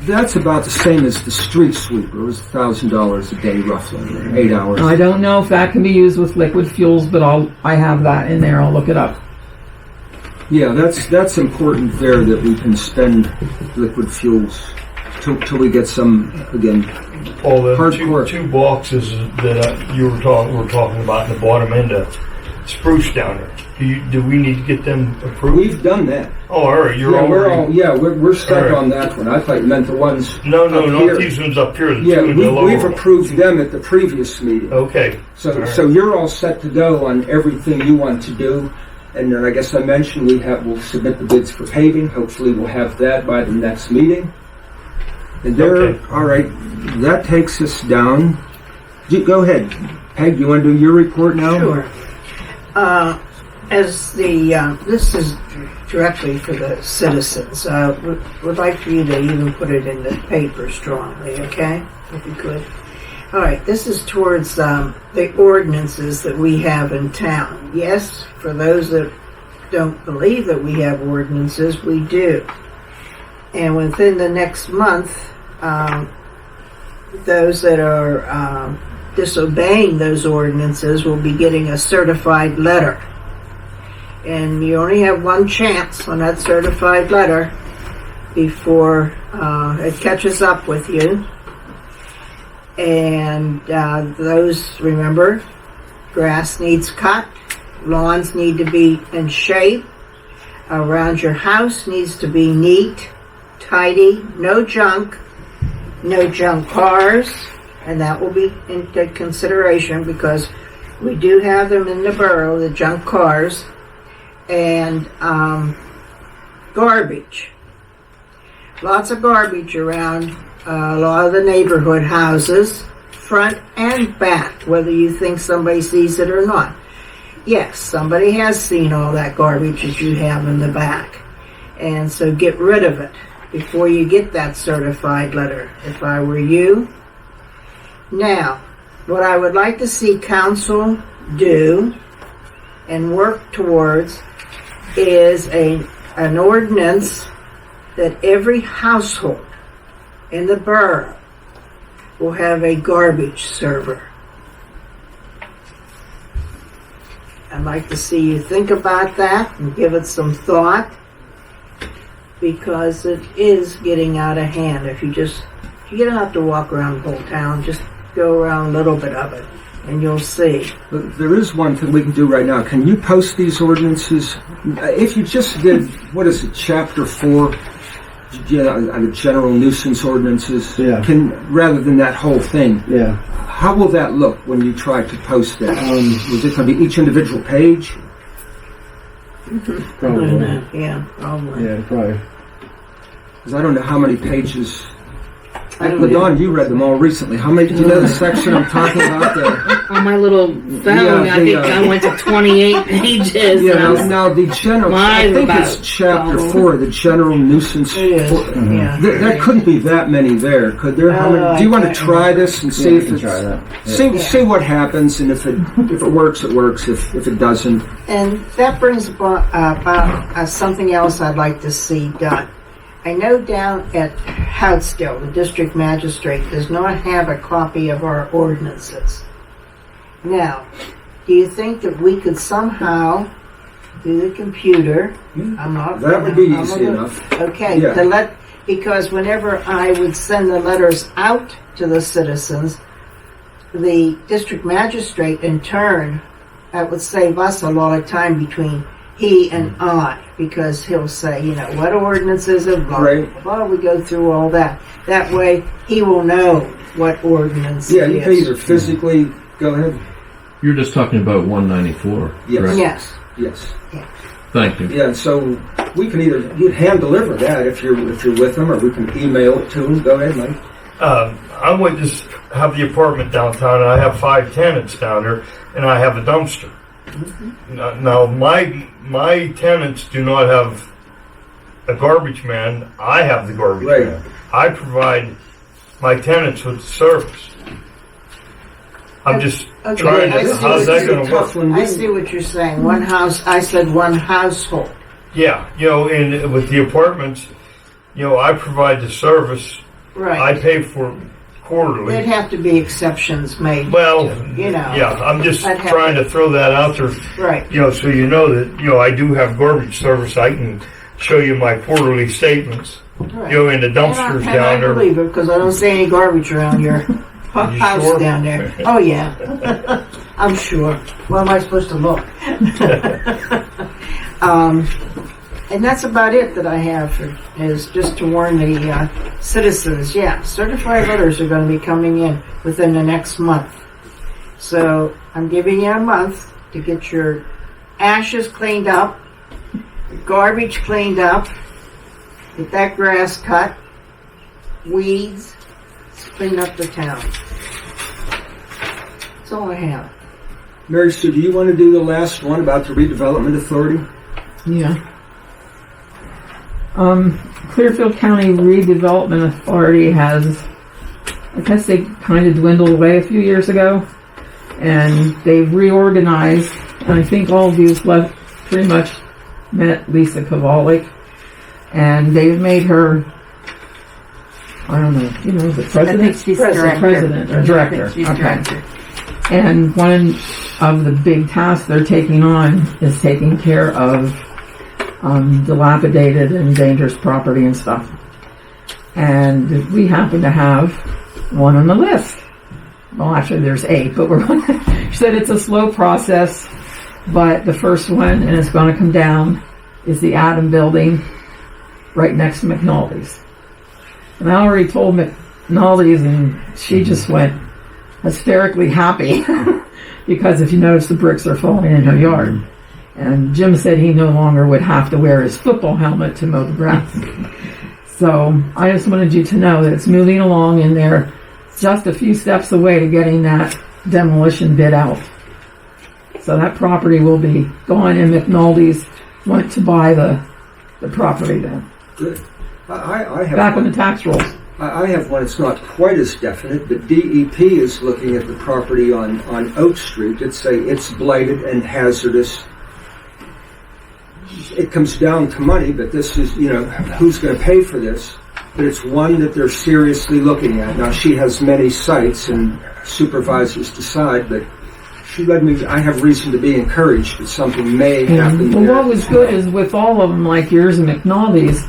That's about the same as the street sweeper. It was $1,000 a day, roughly, 8 hours. I don't know if that can be used with liquid fuels, but I have that in there. I'll look it up. Yeah, that's important there, that we can spend liquid fuels till we get some, again, All the hardcore. two boxes that you were talking about in the bottom end of Spruce down there. Do we need to get them approved? We've done that. Oh, all right. We're stuck right. On that one. I thought you meant the ones. No, up not here. these ones up here. We've approved them at the previous meeting. Okay. So you're all set to go on everything you want to do. And then I guess I mentioned we'll submit the bids for paving. Hopefully we'll have that by the next meeting. And all right, that takes us down. Go ahead. Peg, you want to do your report now? Sure. This is directly for the citizens. Would like for you to even put it in the paper strongly, okay? If you could. All right, this is towards the ordinances that we have in town. Yes, for those that don't believe that we have ordinances, we do. And within the next month, those that are disobeying those ordinances will be getting a certified letter. And you only have one chance on that certified letter before it catches up with you. And remember, grass needs cut, lawns need to be in shape, around your house needs to be neat, tidy, no junk cars, and that will be into consideration because we do have them in the borough, the junk cars, and garbage. Lots of garbage around a lot of the neighborhood houses, front and back, whether you think somebody sees it or not. Yes, somebody has seen all that garbage that you have in the back. And so get rid of it before you get that certified letter, if I were you. Now, what I would like to see council do and work towards is an ordinance that every household in the borough will have a garbage server. I'd like to see you think about that and give it some thought, because it is getting out of hand. If you don't have to walk around the whole town, just go around a little bit of it. and you'll see. But there is one thing we can do right now. Can you post these ordinances? If you just did, what is it, Chapter 4, the general nuisance ordinances, rather than that whole thing, how will that look when you try to post that? Is it going to be each individual page? Probably. Yeah, probably. Yeah, probably. Because I don't know how many pages. LaDawn, you read them all recently. How many? Do you know the section I'm talking about? On my little phone, I think I went to 28 pages. Yeah, now the general. I think it's Chapter 4, the general nuisance. There couldn't be that many there, could there? How many, do you want to try this and see if it's see what happens, and if it works, it works. If it doesn't, and that brings about something else I'd like to see done. I know down at Houtsdale, the district magistrate does not have a copy of our ordinances. Now, do you think that we could somehow, through the computer, that would be easy enough. Okay, because whenever I would send the letters out to the citizens, the district magistrate in turn, that would save us a lot of time between he and I, because he'll say, what ordinances are blah, blah, blah. We go through all that. That way, he will know what ordinance you can either physically, go ahead. You're just talking about 194, yes. correct? Yes. Thank you. Yeah, so we can either hand deliver that if you're with them, or we can email it to them. Go ahead, Mike. I would just have the apartment downtown, and I have 5 tenants down there, and I have a dumpster. Now, my tenants do not have a garbage man. I have the garbage man. I provide my tenants with service. I'm just trying to. How's that going to work? I see what you're saying. One house. I said one household. Yeah, and with the apartments, I provide the service. Right. I pay for quarterly. There'd have to be exceptions made. Well, yeah, I'm just trying to throw that out there. Right. So you know that, I do have garbage service. I can show you my quarterly statements. Right. And the dumpsters down there. I believe it, because I don't see any garbage around your house down there. Oh, yeah. I'm sure. Where am I supposed to look? And that's about it that I have is just to warn the citizens. Yeah, certified letters are going to be coming in within the next month. So I'm giving you a month to get your ashes cleaned up, garbage cleaned up, get that grass cut, weeds, clean up the town. That's all I have. Mary Sue, do you want to do the last one about the redevelopment authority? Yeah. Clearfield County Redevelopment Authority has, I guess they kind of dwindled away a few years ago, and they've reorganized, and I think all of you left pretty much met Lisa Kovalik, and they've made her, I don't know, the president? She's president or director. She's director. And one of the big tasks they're taking on is taking care of dilapidated and dangerous property and stuff. And we happen to have one on the list. Well, actually, there's 8, but she said it's a slow process, but the first one, and it's going to come down, is the Adam Building right next to McNaldy's. And I already told McNaldy's, and she just went hysterically happy because if you notice, the bricks are falling in her yard. And Jim said he no longer would have to wear his football helmet to mow the grass. So I just wanted you to know that it's moving along, and they're just a few steps away to getting that demolition bid out. So that property will be gone, and McNaldy's went to buy the property then. Good. I have back on the tax rolls. I have one. It's not quite as definite, but DEP is looking at the property on Oak Street. It's blighted and hazardous. It comes down to money, but this is, who's going to pay for this? But it's one that they're seriously looking at. Now, she has many sites, and supervisors decide, but she led me, I have reason to be encouraged that something may happen there. Well, what was good is with all of them, like yours and McNaldy's,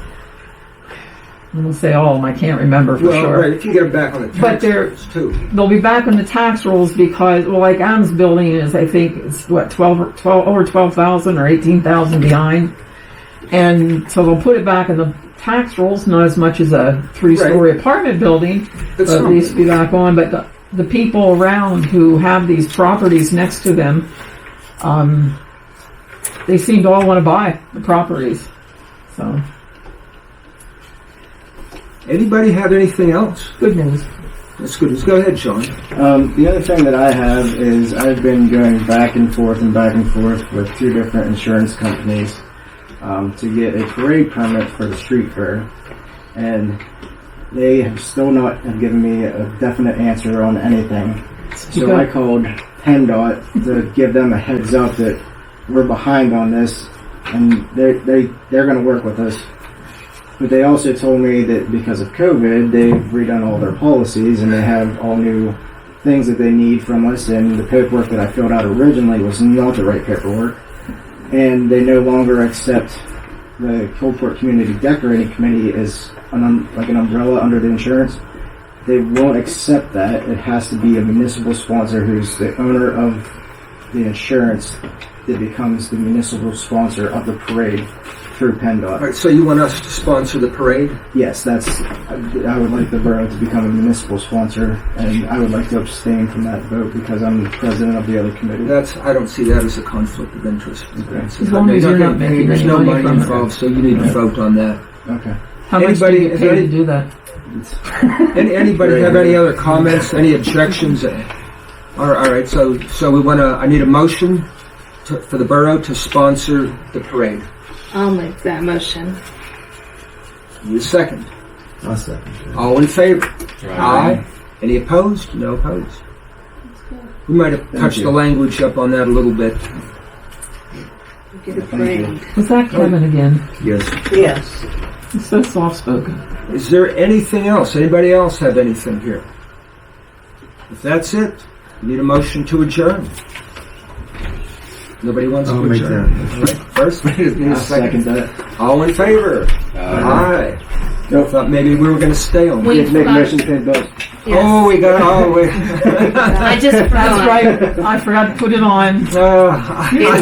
I'm going to say all of them. I can't remember for Well, sure. right, if you get them back on the But tax too. they'll be back on the tax rolls because, well, like Adam's building is, I think, it's what, over 12,000 or 18,000 behind. And so they'll put it back in the tax rolls, not as much as a 3-story apartment building, but at least be back on. But the people around who have these properties next to them, they seem to all want to buy the properties. So, anybody have anything else? Good news. That's good news. Go ahead, Sean. The other thing that I have is I've been going back and forth with 2 different insurance companies to get a parade permit for the street fair, and they have still not have given me a definite answer on anything. So I called PennDOT to give them a heads up that we're behind on this, and they're going to work with us. But they also told me that because of COVID, they've redone all their policies and they have all new things that they need from us, and the paperwork that I filled out originally was not the right paperwork. And they no longer accept the Coalport Community Decorating Committee as like an umbrella under the insurance. They won't accept that. It has to be a municipal sponsor who's the owner of the insurance that becomes the municipal sponsor of the parade through PennDOT. All right, so you want us to sponsor the parade? Yes, I would like the borough to become a municipal sponsor, and I would like to abstain from that vote because I'm the president of the other committee. I don't see that as a conflict of interest. Okay. As long as you're not making there's any no money money from involved, so you need to vote on that. Okay. How much do you pay to do that? Anybody have any other comments, any objections? All right, so I need a motion for the borough to sponsor the parade. I'll make that motion. You second. I'll second. All in favor? Aye. Any opposed? No opposed. We might have touched the language up on that a little bit. Get a parade. Was that Kevin again? Yes. Yes. He's so soft-spoken. Is there anything else? Anybody else have anything here? If that's it, you need a motion to adjourn. Nobody wants to adjourn. All right. First, need a second. All in favor? Aye. I thought maybe we were going to stay on. We have to make a motion to pay bills. Yes. Oh, we got. Oh, wait. I just forgot. That's right. I forgot to put it on.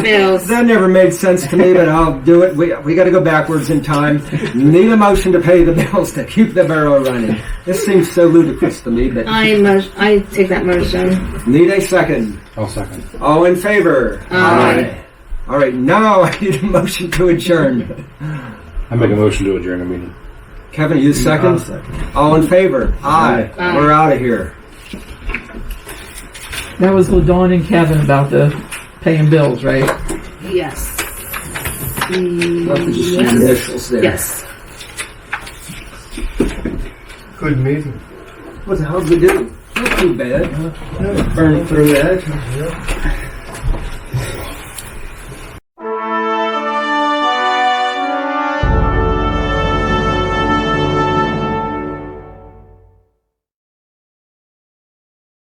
Bills. That never made sense to me, but I'll do it. We got to go backwards in time. Need a motion to pay the bills to keep the borough running. This seems so ludicrous to me, but I take that motion. need a second. I'll second. All in favor? Aye. All right, now I need a motion to adjourn. I make a motion to adjourn the meeting. Kevin, you second? All in favor? Aye. Aye. We're out of here. That was LaDawn and Kevin about the paying bills, right? Yes. Just the initials there. Yes. Good meeting. What the hell did we do? Not too bad. Burning through that.